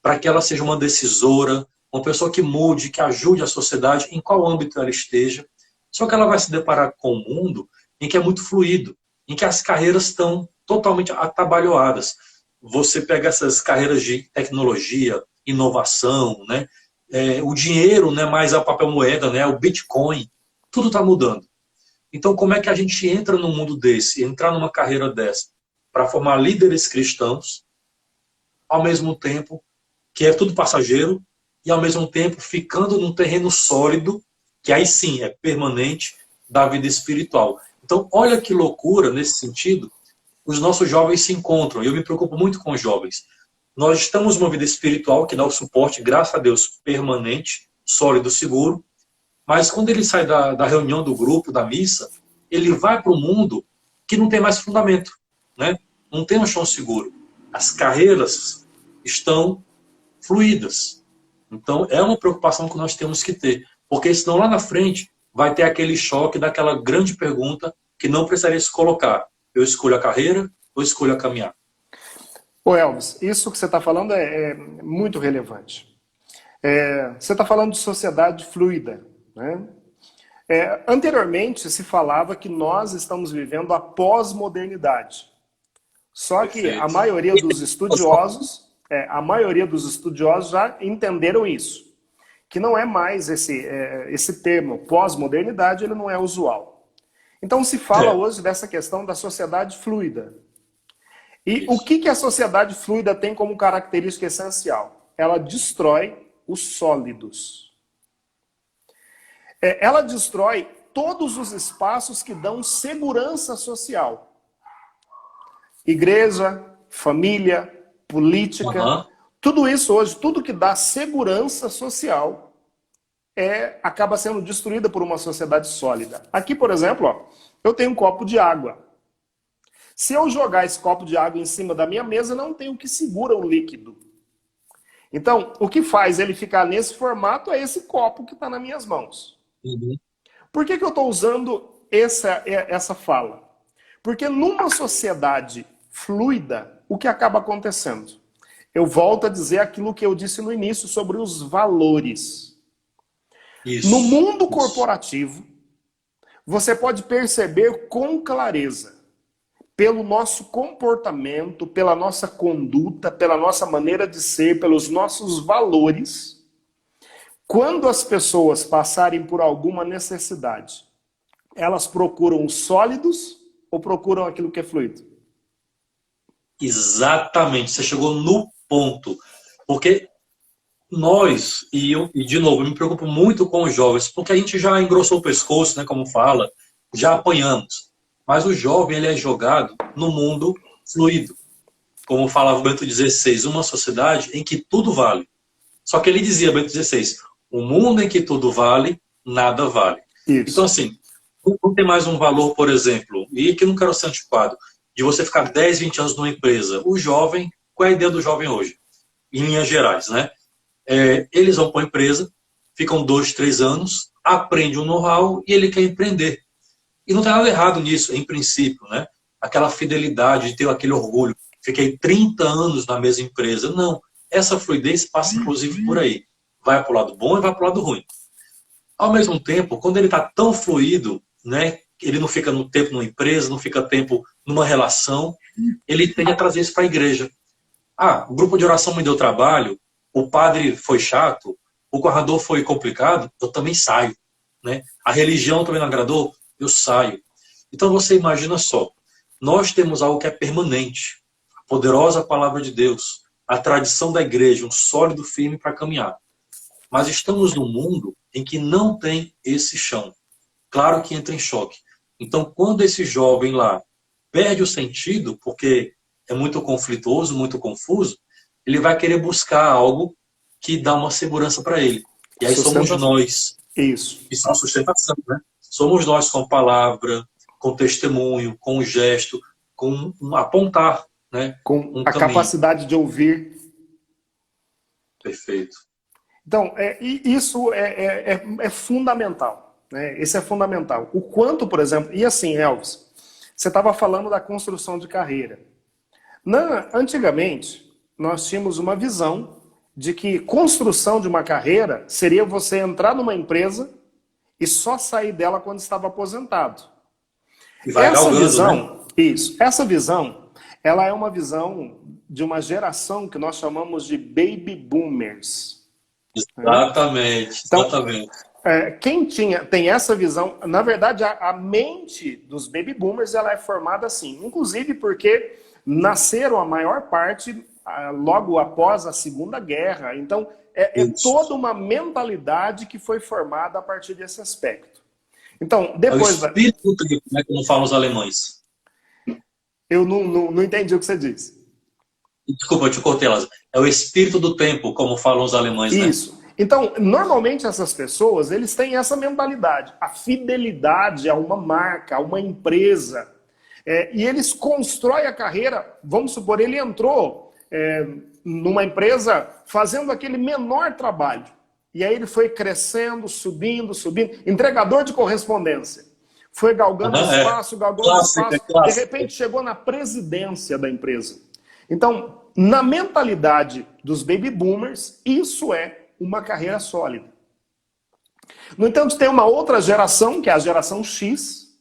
Para que ela seja uma decisora, uma pessoa que mude, que ajude a sociedade, em qual âmbito ela esteja. Só que ela vai se deparar com um mundo em que é muito fluido, em que as carreiras estão totalmente atabalhoadas. Você pega essas carreiras de tecnologia, inovação, né? O dinheiro não é mais a papel moeda, né? O Bitcoin, tudo está mudando. Então, como é que a gente entra num mundo desse, entrar numa carreira dessa, para formar líderes cristãos, ao mesmo tempo que é tudo passageiro, e ao mesmo tempo ficando num terreno sólido, que aí sim é permanente, da vida espiritual. Então, olha que loucura nesse sentido, os nossos jovens se encontram, e eu me preocupo muito com os jovens. Nós estamos numa vida espiritual que dá o suporte, graças a Deus, permanente, sólido, seguro, mas quando ele sai da reunião do grupo, da missa, ele vai para um mundo que não tem mais fundamento, né? Não tem um chão seguro. As carreiras estão fluídas. Então, é uma preocupação que nós temos que ter, porque senão lá na frente vai ter aquele choque daquela grande pergunta que não precisaria se colocar. Eu escolho a carreira ou escolho a caminhar? Ô Elvis, isso que você está falando é muito relevante. Você está falando de sociedade fluida, né? Anteriormente se falava que nós estamos vivendo a pós-modernidade. Só que Perfeito. a maioria dos estudiosos já entenderam isso. Que não é mais esse termo pós-modernidade, ele não é usual. Então se fala hoje dessa questão da sociedade fluida. E o que a sociedade fluida tem como característica essencial? Ela destrói os sólidos. Ela destrói todos os espaços que dão segurança social. Igreja, família, política, tudo isso hoje, tudo que dá segurança social acaba sendo destruída por uma sociedade sólida. Aqui, por exemplo, ó, eu tenho um copo de água. Se eu jogar esse copo de água em cima da minha mesa, não tem o que segura o líquido. Então, o que faz ele ficar nesse formato é esse copo que está nas minhas mãos. Uhum. Por que eu estou usando essa fala? Porque numa sociedade fluida, o que acaba acontecendo? Eu volto a dizer aquilo que eu disse no início sobre os valores. Isso. No mundo corporativo, você pode perceber com clareza, pelo nosso comportamento, pela nossa conduta, pela nossa maneira de ser, pelos nossos valores, quando as pessoas passarem por alguma necessidade, elas procuram os sólidos ou procuram aquilo que é fluido? Exatamente, você chegou no ponto. Porque nós, e de novo, eu me preocupo muito com os jovens, porque a gente já engrossou o pescoço, né, como fala, já apanhamos. Mas o jovem, ele é jogado no mundo fluido. Como falava o Bento XVI, uma sociedade em que tudo vale. Só que ele dizia, Bento XVI, um mundo em que tudo vale, nada vale. Isso. Então, assim, não tem mais um valor, por exemplo, e que eu não quero ser antiquado, de você ficar 10, 20 anos numa empresa. O jovem, qual é a ideia do jovem hoje? Em linhas gerais, né? Eles vão para a empresa, ficam 2, 3 anos, aprende um know-how e ele quer empreender. E não tem nada errado nisso, em princípio, né? Aquela fidelidade, de ter aquele orgulho. Fiquei 30 anos na mesma empresa. Não. Essa fluidez passa, inclusive, por aí. Vai para o lado bom e vai para o lado ruim. Ao mesmo tempo, quando ele está tão fluido, né? Ele não fica no tempo numa empresa, não fica tempo numa relação, ele tende a trazer isso para a igreja. Ah, o grupo de oração me deu trabalho, o padre foi chato, o corredor foi complicado, eu também saio. Né? A religião também não agradou, eu saio. Então você imagina só, nós temos algo que é permanente, a poderosa palavra de Deus, a tradição da igreja, um sólido firme para caminhar. Mas estamos num mundo em que não tem esse chão. Claro que entra em choque. Então, quando esse jovem lá perde o sentido, porque é muito conflituoso, muito confuso, ele vai querer buscar algo que dá uma segurança para ele. E aí somos nós. Isso. Isso é uma sustentação, né? Somos nós com palavra, com testemunho, com gesto, com um apontar, né? Com a capacidade de ouvir. Perfeito. Então, isso é fundamental. Né? Isso é fundamental. O quanto, por exemplo... E assim, Elvis, você estava falando da construção de carreira. Antigamente, nós tínhamos uma visão de que construção de uma carreira seria você entrar numa empresa e só sair dela quando estava aposentado. Essa visão, né? Essa visão, ela é uma visão de uma geração que nós chamamos de baby boomers. Exatamente, exatamente. Então, quem tem essa visão, na verdade, a mente dos baby boomers ela é formada assim, inclusive porque nasceram a maior parte logo após a Segunda Guerra. Então, é toda uma mentalidade que foi formada a partir desse aspecto. Então, depois... É o espírito do tempo, né, como falam os alemães. Eu não entendi o que você disse. Desculpa, eu te cortei, Lázaro. É o espírito do tempo, como falam os alemães, né? Isso. Então, normalmente essas pessoas, eles têm essa mentalidade. A fidelidade a uma marca, a uma empresa. E eles constroem a carreira, vamos supor, ele entrou numa empresa fazendo aquele menor trabalho. E aí ele foi crescendo, subindo. Entregador de correspondência. Foi galgando espaço, de repente chegou na presidência da empresa. Então, na mentalidade dos baby boomers, isso é uma carreira sólida. No entanto, tem uma outra geração, que é a geração X.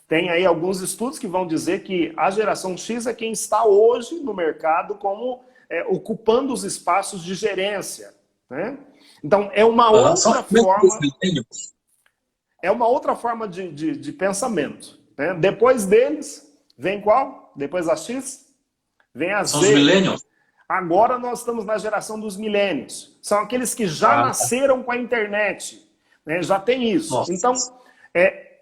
Tem aí alguns estudos que vão dizer que a geração X é quem está hoje no mercado como ocupando os espaços de gerência. Né? Então, é uma outra forma... É uma outra forma de pensamento. Né? Depois deles, vem qual? Depois da X? Vem a Z. São os millennials. Agora nós estamos na geração dos milênios. São aqueles que já nasceram com a internet. Né? Já tem isso. Nossa. Então,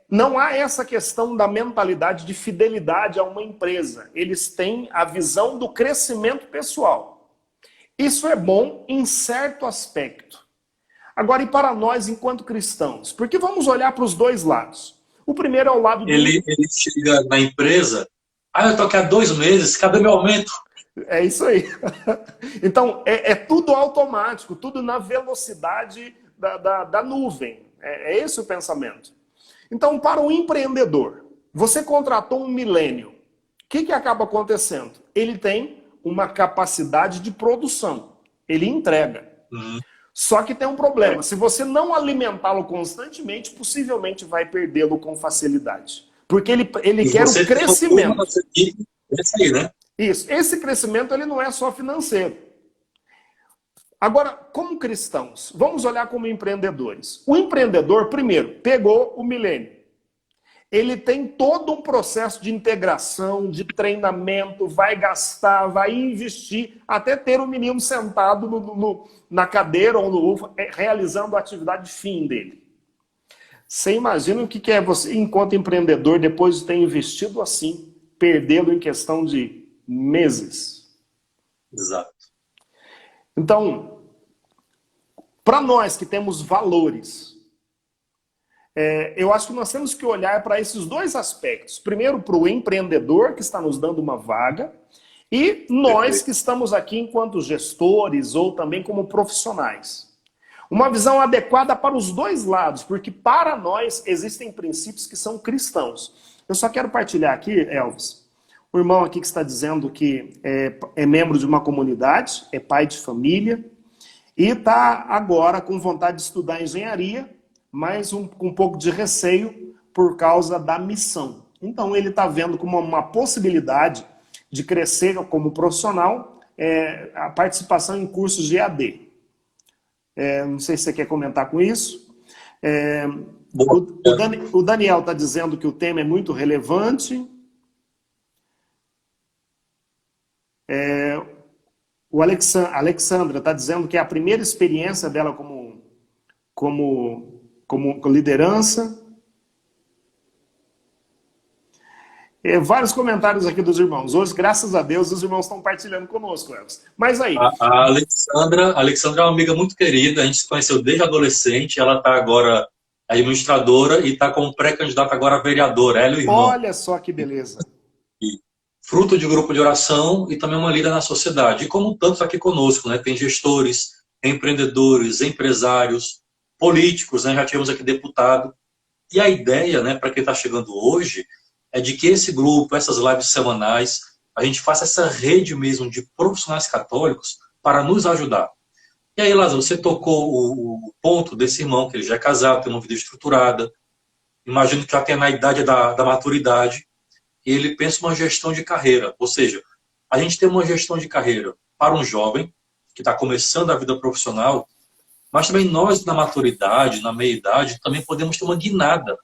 não há essa questão da mentalidade de fidelidade a uma empresa. Eles têm a visão do crescimento pessoal. Isso é bom em certo aspecto. Agora, e para nós, enquanto cristãos? Porque vamos olhar para os dois lados. O primeiro é o lado... Ele chega na empresa... eu estou aqui há 2 meses, cadê meu aumento? É isso aí. Então, é tudo automático, tudo na velocidade da nuvem. É esse o pensamento. Então, para o empreendedor, você contratou um milênio. O que acaba acontecendo? Ele tem uma capacidade de produção. Ele entrega. Só que tem um problema. Se você não alimentá-lo constantemente, possivelmente vai perdê-lo com facilidade. Porque ele quer o crescimento. Isso. Esse crescimento ele não é só financeiro. Agora, como cristãos, vamos olhar como empreendedores. O empreendedor, primeiro, pegou o milênio. Ele tem todo um processo de integração, de treinamento, vai gastar, vai investir, até ter o menino sentado na cadeira ou realizando a atividade fim dele. Você imagina o que é você, enquanto empreendedor, depois de ter investido assim, perdê-lo em questão de meses? Exato. Então, para nós que temos valores, eu acho que nós temos que olhar para esses dois aspectos. Primeiro, para o empreendedor que está nos dando uma vaga, e nós que estamos aqui enquanto gestores ou também como profissionais. Uma visão adequada para os dois lados, porque para nós existem princípios que são cristãos. Eu só quero partilhar aqui, Elvis, o irmão aqui que está dizendo que é membro de uma comunidade, é pai de família, e está agora com vontade de estudar engenharia, mas com um pouco de receio por causa da missão. Então ele está vendo como uma possibilidade de crescer como profissional a participação em cursos de EAD. Não sei se você quer comentar com isso. O Daniel está dizendo que o tema é muito relevante. O Alexandra está dizendo que é a primeira experiência dela como liderança. Vários comentários aqui dos irmãos. Hoje, graças a Deus, os irmãos estão partilhando conosco, Elvis. Mas aí... A Alexandra é uma amiga muito querida, a gente se conheceu desde adolescente, ela está agora administradora e está como pré-candidata agora a vereadora, ela e o irmão. Olha só que beleza. Fruto de grupo de oração e também uma líder na sociedade. E como tantos aqui conosco, né? Tem gestores, empreendedores, empresários, políticos, né? Já tivemos aqui deputado. E a ideia, né, para quem está chegando hoje, é de que esse grupo, essas lives semanais, a gente faça essa rede mesmo de profissionais católicos para nos ajudar. E aí, Lázaro, você tocou o ponto desse irmão, que ele já é casado, tem uma vida estruturada, imagino que já tem na idade da maturidade, e ele pensa uma gestão de carreira. Ou seja, a gente tem uma gestão de carreira para um jovem que está começando a vida profissional, mas também nós, na maturidade, na meia-idade, também podemos ter uma guinada.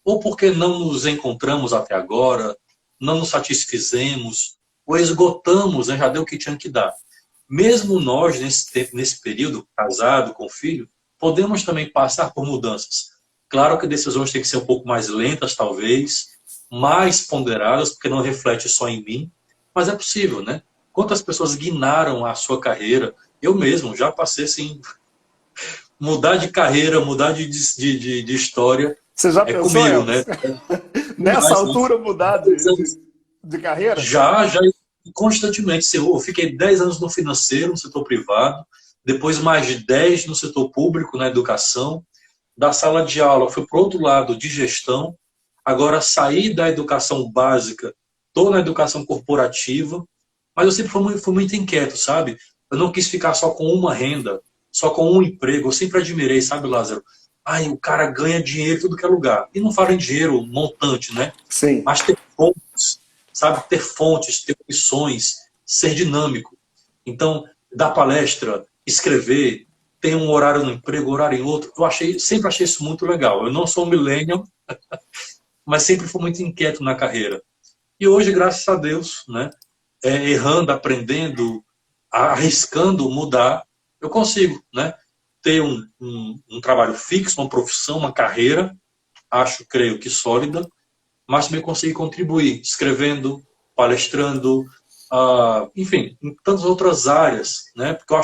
Ou porque não nos encontramos até agora, não nos satisfizemos, ou esgotamos, né, já deu o que tinha que dar. Mesmo nós, nesse período, casado, com filho, podemos também passar por mudanças. Claro que decisões têm que ser um pouco mais lentas, talvez, mais ponderadas, porque não reflete só em mim, mas é possível, né? Quantas pessoas guinaram a sua carreira? Eu mesmo já passei, assim, mudar de carreira, mudar de história. Você já pensou, comigo, né? Nessa altura mudar de carreira? Já, constantemente. Eu fiquei 10 anos no financeiro, no setor privado, depois mais de 10 no setor público, na educação. Da sala de aula, fui para o outro lado de gestão. Agora saí da educação básica, estou na educação corporativa, mas eu sempre fui muito inquieto, sabe? Eu não quis ficar só com uma renda, só com um emprego. Eu sempre admirei, sabe, Lázaro? Ai, o cara ganha dinheiro em tudo que é lugar. E não falo em dinheiro montante, né? Sim. Mas ter fontes, sabe? Ter fontes, ter opções, ser dinâmico. Então, dar palestra, escrever, ter um horário no emprego, horário em outro. Sempre achei isso muito legal. Eu não sou um millennial, mas sempre fui muito inquieto na carreira. E hoje, graças a Deus, né? Errando, aprendendo, arriscando mudar, eu consigo, né? Ter um trabalho fixo, uma profissão, uma carreira, creio que sólida, mas também conseguir contribuir, escrevendo, palestrando, enfim, em tantas outras áreas, né? Porque eu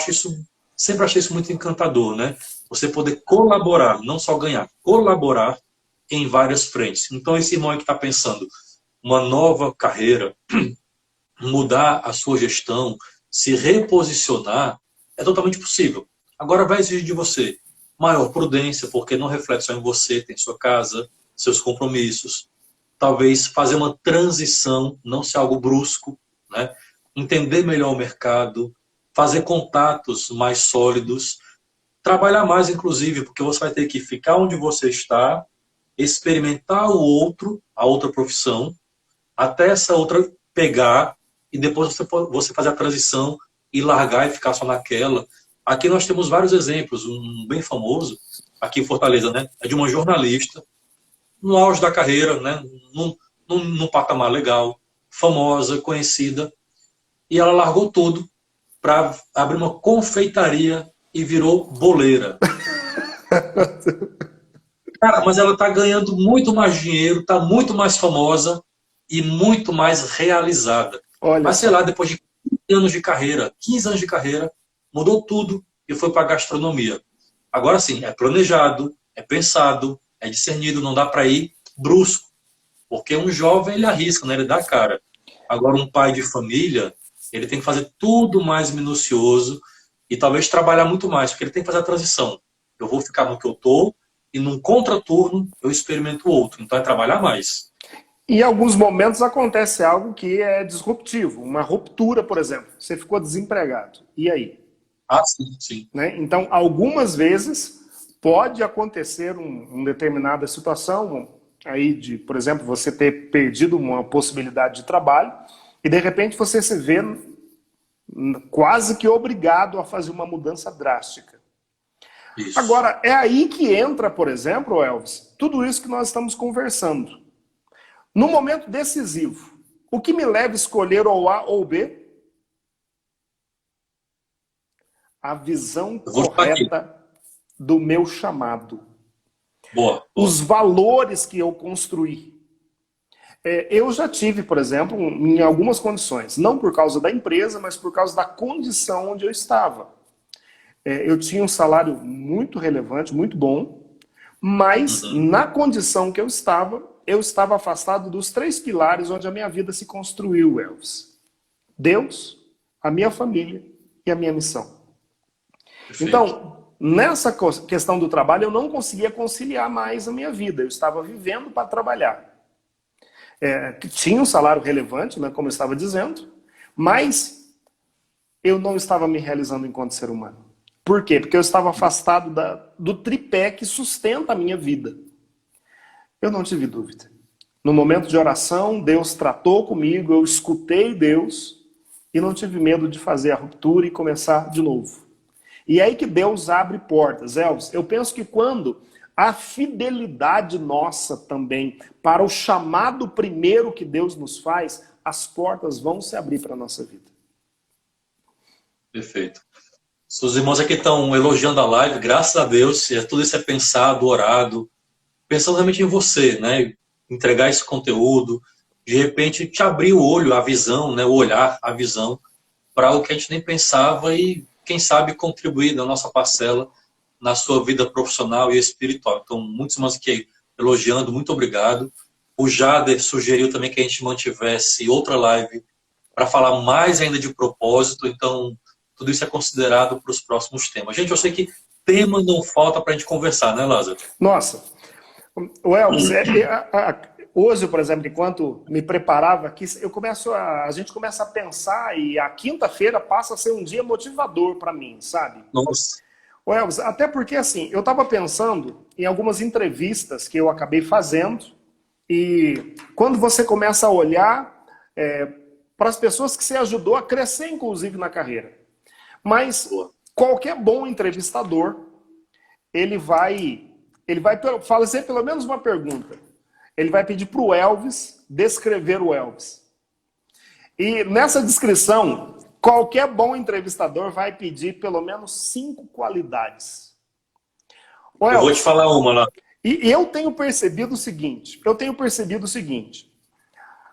sempre achei isso muito encantador, né? Você poder colaborar, não só ganhar, colaborar em várias frentes. Então esse irmão aí que está pensando uma nova carreira, mudar a sua gestão, se reposicionar, é totalmente possível. Agora vai exigir de você maior prudência, porque não reflete só em você, tem sua casa, seus compromissos. Talvez fazer uma transição, não ser algo brusco, né? Entender melhor o mercado, fazer contatos mais sólidos, trabalhar mais, inclusive, porque você vai ter que ficar onde você está, experimentar o outro, a outra profissão, até essa outra pegar, e depois você fazer a transição e largar e ficar só naquela. Aqui nós temos vários exemplos, um bem famoso, aqui em Fortaleza, né? É de uma jornalista, no auge da carreira, né? Num patamar legal, famosa, conhecida, e ela largou tudo para abrir uma confeitaria e virou boleira. Cara, mas ela está ganhando muito mais dinheiro, está muito mais famosa e muito mais realizada. Olha, mas sei lá, depois de 15 anos de carreira, mudou tudo e foi para a gastronomia. Agora sim, é planejado, é pensado, é discernido, não dá para ir brusco. Porque um jovem, ele arrisca, né? Ele dá a cara. Agora um pai de família, ele tem que fazer tudo mais minucioso, e talvez trabalhar muito mais, porque ele tem que fazer a transição. Eu vou ficar no que eu tô e num contraturno eu experimento o outro. Então é trabalhar mais. Em alguns momentos acontece algo que é disruptivo, uma ruptura, por exemplo. Você ficou desempregado. E aí? Ah, sim, sim. Né? Então, algumas vezes pode acontecer uma determinada situação, aí de, por exemplo, você ter perdido uma possibilidade de trabalho e de repente você se vê quase que obrigado a fazer uma mudança drástica. Isso. Agora, é aí que entra, por exemplo, Elvis, tudo isso que nós estamos conversando. No momento decisivo, o que me leva a escolher ou A ou B? A visão Eu vou chutar aqui. correta do meu chamado. Boa, boa. Os valores que eu construí. Eu já tive, por exemplo, em algumas condições, não por causa da empresa, mas por causa da condição onde eu estava. Eu tinha um salário muito relevante, muito bom, mas Uhum. na condição que eu estava afastado dos 3 pilares onde a minha vida se construiu, Elvis. Deus, a minha família e a minha missão. Perfeito. Então, nessa questão do trabalho, eu não conseguia conciliar mais a minha vida. Eu estava vivendo para trabalhar. Tinha um salário relevante, né, como eu estava dizendo, mas eu não estava me realizando enquanto ser humano. Por quê? Porque eu estava afastado do tripé que sustenta a minha vida. Eu não tive dúvida. No momento de oração, Deus tratou comigo, eu escutei Deus e não tive medo de fazer a ruptura e começar de novo. E é aí que Deus abre portas. Elvis, eu penso que quando a fidelidade nossa também para o chamado primeiro que Deus nos faz, as portas vão se abrir para a nossa vida. Perfeito. Seus irmãos aqui estão elogiando a live, graças a Deus, tudo isso é pensado, orado, pensando realmente em você, né? Entregar esse conteúdo, de repente te abrir o olho, a visão, né? O olhar, a visão, para o que a gente nem pensava e, quem sabe, contribuir na nossa parcela na sua vida profissional e espiritual. Então, muitos irmãos aqui elogiando, muito obrigado. O Jader sugeriu também que a gente mantivesse outra live para falar mais ainda de propósito, então tudo isso é considerado para os próximos temas. Gente, eu sei que tema não falta para a gente conversar, né, Lázaro? Nossa, o Elvis, hoje, por exemplo, enquanto me preparava aqui, a gente começa a pensar e a quinta-feira passa a ser um dia motivador para mim, sabe? Nossa. O Elvis, até porque assim, eu estava pensando em algumas entrevistas que eu acabei fazendo e quando você começa a olhar para as pessoas que você ajudou a crescer, inclusive, na carreira. Mas qualquer bom entrevistador, ele vai fazer pelo menos uma pergunta. Ele vai pedir para o Elvis descrever o Elvis. E nessa descrição, qualquer bom entrevistador vai pedir pelo menos 5 qualidades. O Eu vou te Elvis, falar uma lá. e eu tenho percebido o seguinte,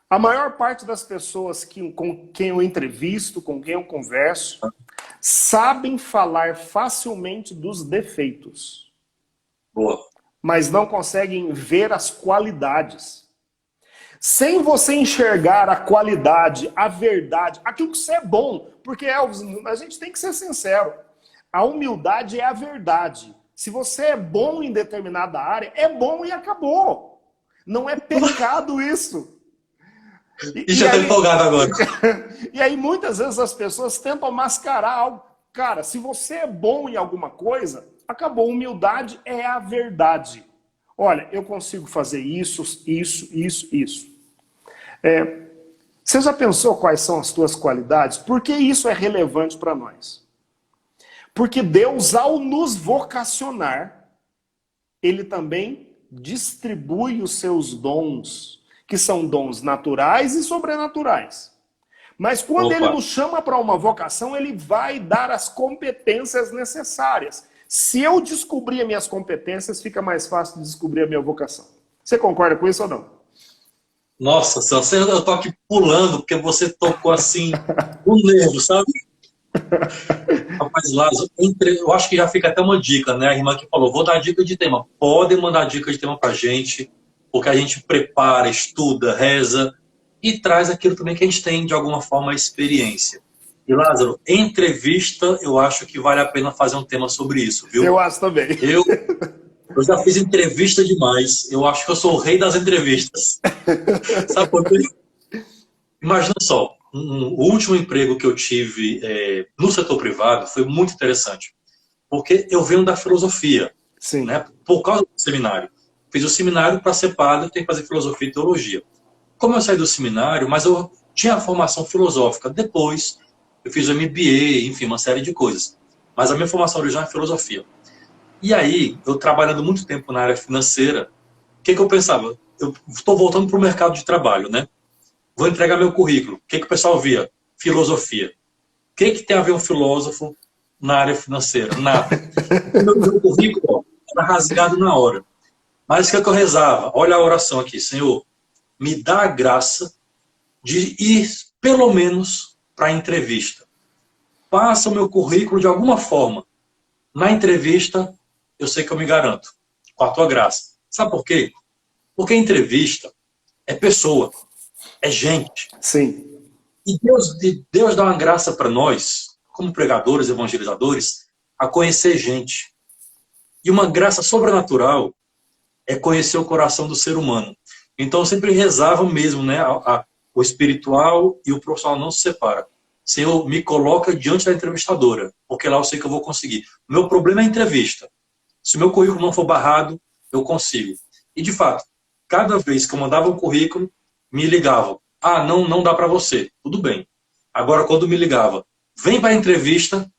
a maior parte das pessoas com quem eu entrevisto, com quem eu converso, sabem falar facilmente dos defeitos, Boa. mas não conseguem ver as qualidades. Sem você enxergar a qualidade, a verdade, aquilo que você é bom, porque, Elvis, a gente tem que ser sincero, a humildade é a verdade. Se você é bom em determinada área, é bom e acabou. Não é pecado isso. E já estou Aí, empolgado agora. e aí, muitas vezes as pessoas tentam mascarar algo. Cara, se você é bom em alguma coisa, acabou. Humildade é a verdade. Olha, eu consigo fazer isso. Você já pensou quais são as tuas qualidades? Por que isso é relevante para nós? Porque Deus, ao nos vocacionar, Ele também distribui os seus dons, que são dons naturais e sobrenaturais. Mas quando Ele nos chama para uma vocação, Ele vai dar as competências necessárias. Se eu descobrir as minhas competências, fica mais fácil de descobrir a minha vocação. Você concorda com isso ou não? Nossa, eu tô aqui pulando, porque você tocou assim no nervo, sabe? Rapaz, Lázaro, eu acho que já fica até uma dica, né? A irmã que falou, vou dar dica de tema. Podem mandar dica de tema pra gente, porque a gente prepara, estuda, reza e traz aquilo também que a gente tem, de alguma forma, a experiência. E Lázaro, entrevista, eu acho que vale a pena fazer um tema sobre isso, viu? Eu acho também. Eu, eu já fiz entrevista demais. Eu acho que eu sou o rei das entrevistas. Sabe por quê? Imagina só, o último emprego que eu tive no setor privado foi muito interessante, porque eu venho da filosofia, Sim. né? Por causa do seminário. Fiz o seminário para ser padre, tem que fazer filosofia e teologia. Como eu saí do seminário, mas eu tinha a formação filosófica. Depois, eu fiz o MBA, enfim, uma série de coisas. Mas a minha formação original é filosofia. E aí, eu trabalhando muito tempo na área financeira, o que eu pensava? Eu estou voltando para o mercado de trabalho, né? Vou entregar meu currículo. O que o pessoal via? Filosofia. O que tem a ver um filósofo na área financeira? Nada. Meu currículo ó, era rasgado na hora. Mas o que eu rezava? Olha a oração aqui. Senhor, me dá a graça de ir, pelo menos, para a entrevista. Passa o meu currículo de alguma forma. Na entrevista, eu sei que eu me garanto. Com a tua graça. Sabe por quê? Porque entrevista é pessoa, é gente. Sim. E Deus dá uma graça para nós, como pregadores, evangelizadores, a conhecer gente. E uma graça sobrenatural é conhecer o coração do ser humano. Então eu sempre rezava mesmo, né? O espiritual e o profissional não se separam. Senhor, me coloca diante da entrevistadora, porque lá eu sei que eu vou conseguir. O meu problema é a entrevista. Se o meu currículo não for barrado, eu consigo. E de fato, cada vez que eu mandava um currículo, me ligavam. Ah, não dá para você. Tudo bem. Agora, quando me ligava, vem para a entrevista,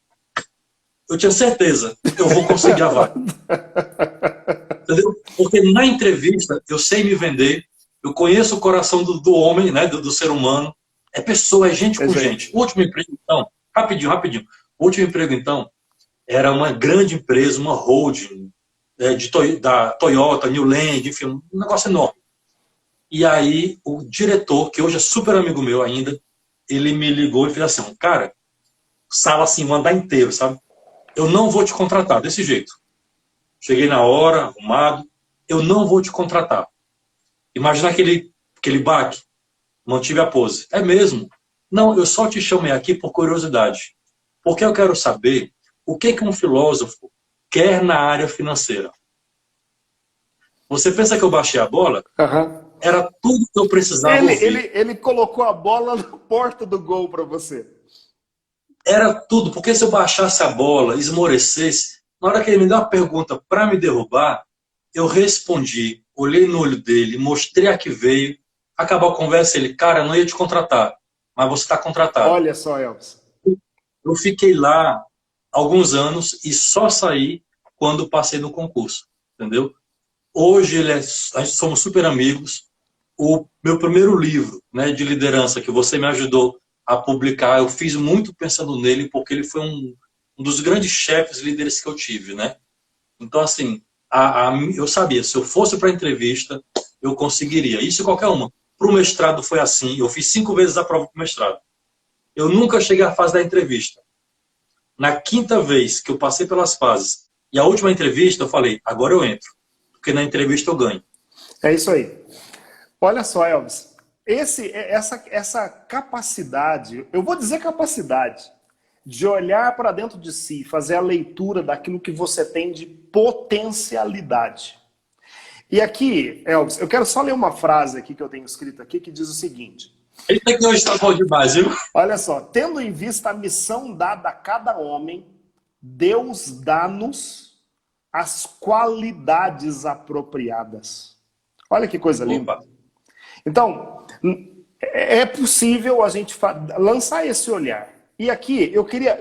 eu tinha certeza, eu vou conseguir a vaga. Entendeu? Porque na entrevista eu sei me vender, eu conheço o coração do homem, né, do ser humano. É pessoa, é gente com gente. O último emprego, então, rapidinho. O último emprego, então, era uma grande empresa, uma holding, da Toyota, New Land, enfim, um negócio enorme. E aí o diretor, que hoje é super amigo meu ainda, ele me ligou e fez assim, cara, sala assim, um andar inteiro, sabe? Eu não vou te contratar desse jeito. Cheguei na hora, arrumado, eu não vou te contratar. Imagina aquele baque, mantive a pose. É mesmo? Não, eu só te chamei aqui por curiosidade. Porque eu quero saber o que um filósofo quer na área financeira. Você pensa que eu baixei a bola? Uhum. Era tudo que eu precisava ouvir. Ele colocou a bola na porta do gol para você. Era tudo, porque se eu baixasse a bola, esmorecesse, na hora que ele me deu uma pergunta para me derrubar, eu respondi, olhei no olho dele, mostrei a que veio, acabou a conversa, ele, cara, não ia te contratar, mas você está contratado. Olha só, Elvis. Eu fiquei lá alguns anos e só saí quando passei no concurso, entendeu? Hoje somos super amigos. O meu primeiro livro, né, de liderança que você me ajudou a publicar, eu fiz muito pensando nele, porque ele foi um dos grandes chefes líderes que eu tive, né? Então, assim, eu sabia, se eu fosse para a entrevista, eu conseguiria. Isso qualquer uma. Para o mestrado foi assim, eu fiz 5 vezes a prova para o mestrado. Eu nunca cheguei à fase da entrevista. Na quinta vez que eu passei pelas fases, e a última entrevista, eu falei, agora eu entro, porque na entrevista eu ganho. É isso aí. Olha só, Elvis, essa capacidade, eu vou dizer capacidade, de olhar para dentro de si, fazer a leitura daquilo que você tem de potencialidade. E aqui, Elvis, eu quero só ler uma frase aqui que eu tenho escrito aqui, que diz o seguinte. Eita que hoje está bom demais, viu? Olha só, tendo em vista a missão dada a cada homem, Deus dá-nos as qualidades apropriadas. Olha que coisa linda. Opa. Então, é possível a gente lançar esse olhar. E aqui,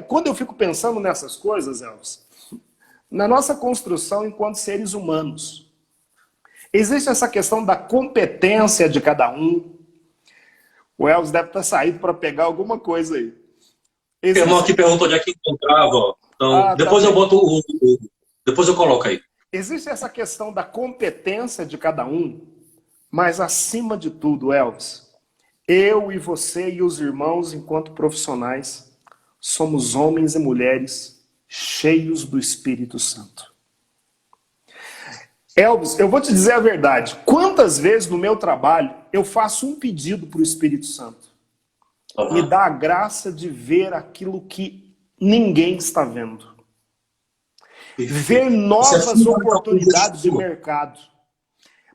quando eu fico pensando nessas coisas, Elvis, na nossa construção enquanto seres humanos, existe essa questão da competência de cada um. O Elvis deve estar saído para pegar alguma coisa aí. O irmão aqui perguntou onde é que encontrava. Ó. Então, depois tá eu boto depois eu coloco aí. Existe essa questão da competência de cada um, mas acima de tudo, Elvis, eu e você e os irmãos, enquanto profissionais, somos homens e mulheres cheios do Espírito Santo. Elvis, eu vou te dizer a verdade. Quantas vezes no meu trabalho eu faço um pedido para o Espírito Santo? Me Aham. dá a graça de ver aquilo que ninguém está vendo. Ver Perfeito. Isso é novas fundamental para o oportunidades de gestor. mercado.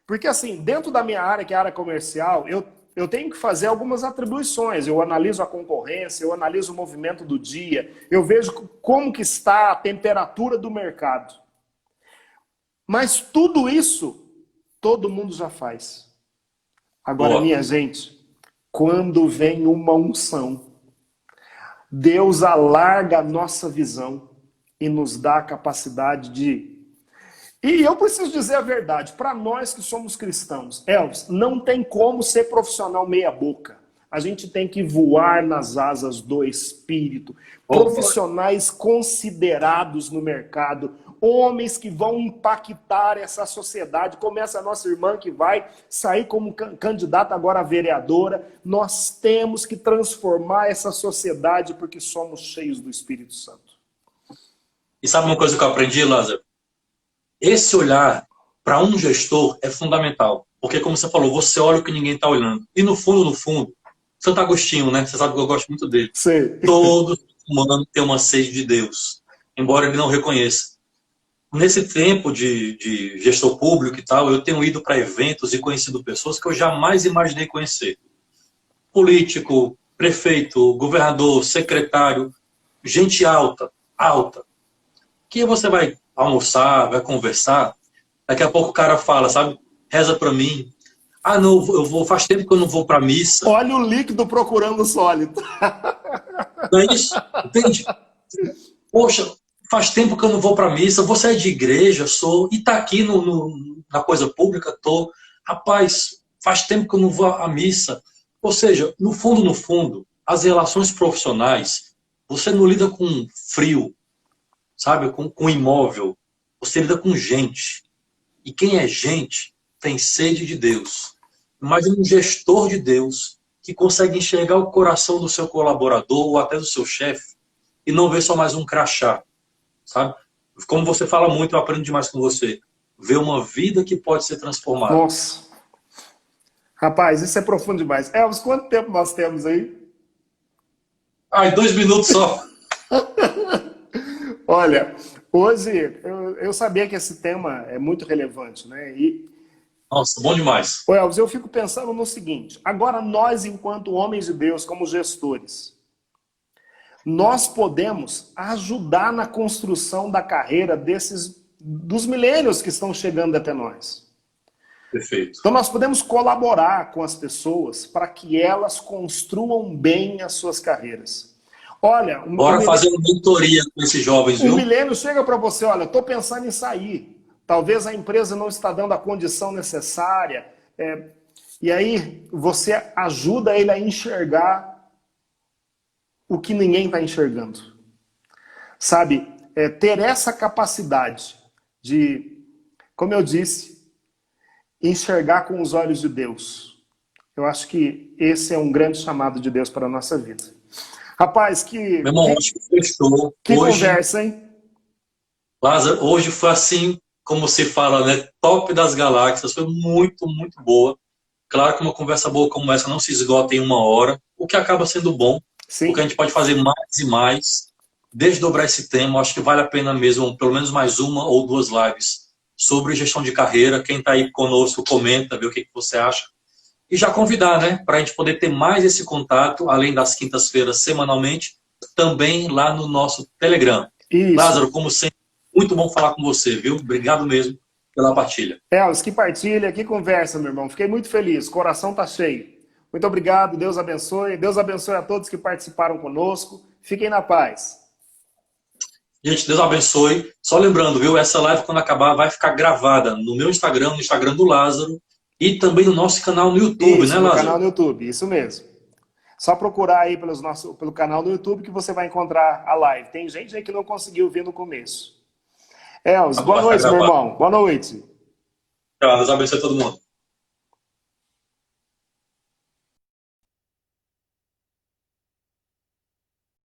Porque, assim, dentro da minha área, que é a área comercial, eu tenho que fazer algumas atribuições. Eu analiso a concorrência, eu analiso o movimento do dia, eu vejo como que está a temperatura do mercado. Mas tudo isso, todo mundo já faz. Agora, Boa. minha gente, quando vem uma unção, Deus alarga a nossa visão e nos dá a capacidade de... E eu preciso dizer a verdade, para nós que somos cristãos, Elvis, não tem como ser profissional meia boca. A gente tem que voar nas asas do Espírito. Oh, glória. Profissionais considerados no mercado, homens que vão impactar essa sociedade, como essa nossa irmã que vai sair como candidata agora a vereadora. Nós temos que transformar essa sociedade porque somos cheios do Espírito Santo. E sabe uma coisa que eu aprendi, Lázaro? Esse olhar para um gestor é fundamental. Porque, como você falou, você olha o que ninguém está olhando. E no fundo, Santo Agostinho, né? Você sabe que eu gosto muito dele. Sim. Todo humano tem uma sede de Deus, embora ele não reconheça. Nesse tempo de gestor público e tal, eu tenho ido para eventos e conhecido pessoas que eu jamais imaginei conhecer. Político, prefeito, governador, secretário, gente alta, alta. Que você vai almoçar, vai conversar, daqui a pouco o cara fala, sabe? Reza para mim. Ah, não, eu vou, faz tempo que eu não vou para missa. Olha o líquido procurando o sólido. Não é isso? Entende? Poxa, faz tempo que eu não vou para missa, você é de igreja, sou, e tá aqui na coisa pública, tô. Rapaz, faz tempo que eu não vou à missa. Ou seja, no fundo, as relações profissionais, você não lida com frio, sabe? Com imóvel. Você lida com gente. E quem é gente tem sede de Deus. Imagina um gestor de Deus que consegue enxergar o coração do seu colaborador ou até do seu chefe e não ver só mais um crachá, sabe? Como você fala muito, eu aprendo demais com você. Ver uma vida que pode ser transformada. Nossa. Rapaz, isso é profundo demais. Elvis, quanto tempo nós temos aí? Ai, 2 minutos só. Olha, hoje eu sabia que esse tema é muito relevante, né? E, Nossa, bom demais. ô Elvis, eu fico pensando no seguinte: agora nós, enquanto homens de Deus, como gestores, nós podemos ajudar na construção da carreira dos milênios que estão chegando até nós. Perfeito. Então nós podemos colaborar com as pessoas para que elas construam bem as suas carreiras. Olha, Bora fazer uma mentoria com esses jovens, o viu? milênio chega para você, olha, estou pensando em sair. Talvez a empresa não está dando a condição necessária. E aí você ajuda ele a enxergar o que ninguém está enxergando. Sabe, ter essa capacidade de, como eu disse, enxergar com os olhos de Deus. Eu acho que esse é um grande chamado de Deus para a nossa vida. Rapaz, Meu irmão, acho que fechou. que Hoje, conversa, hein? Lázaro, hoje foi assim, como se fala, né? Top das galáxias. Foi muito, muito boa. Claro que uma conversa boa como essa não se esgota em 1 hora, o que acaba sendo bom, Sim. porque a gente pode fazer mais e mais, desdobrar esse tema. Acho que vale a pena mesmo, pelo menos mais 1 ou 2 lives sobre gestão de carreira. Quem está aí conosco, comenta, vê o que você acha. E já convidar, né, para a gente poder ter mais esse contato, além das quintas-feiras semanalmente, também lá no nosso Telegram. Isso. Lázaro, como sempre, muito bom falar com você, viu? Obrigado mesmo pela partilha. Elvis, que partilha, que conversa, meu irmão. Fiquei muito feliz, o coração tá cheio. Muito obrigado, Deus abençoe. Deus abençoe a todos que participaram conosco. Fiquem na paz. Gente, Deus abençoe. Só lembrando, viu? Essa live, quando acabar, vai ficar gravada no meu Instagram, no Instagram do Lázaro e também no nosso canal no YouTube, Isso, né, no Lázaro? canal no YouTube, isso mesmo. Só procurar aí pelo canal no YouTube que você vai encontrar a live. Tem gente aí que não conseguiu ver no começo. Elvis, boa noite, meu irmão. Boa noite. Tchau, Deus abençoe todo mundo.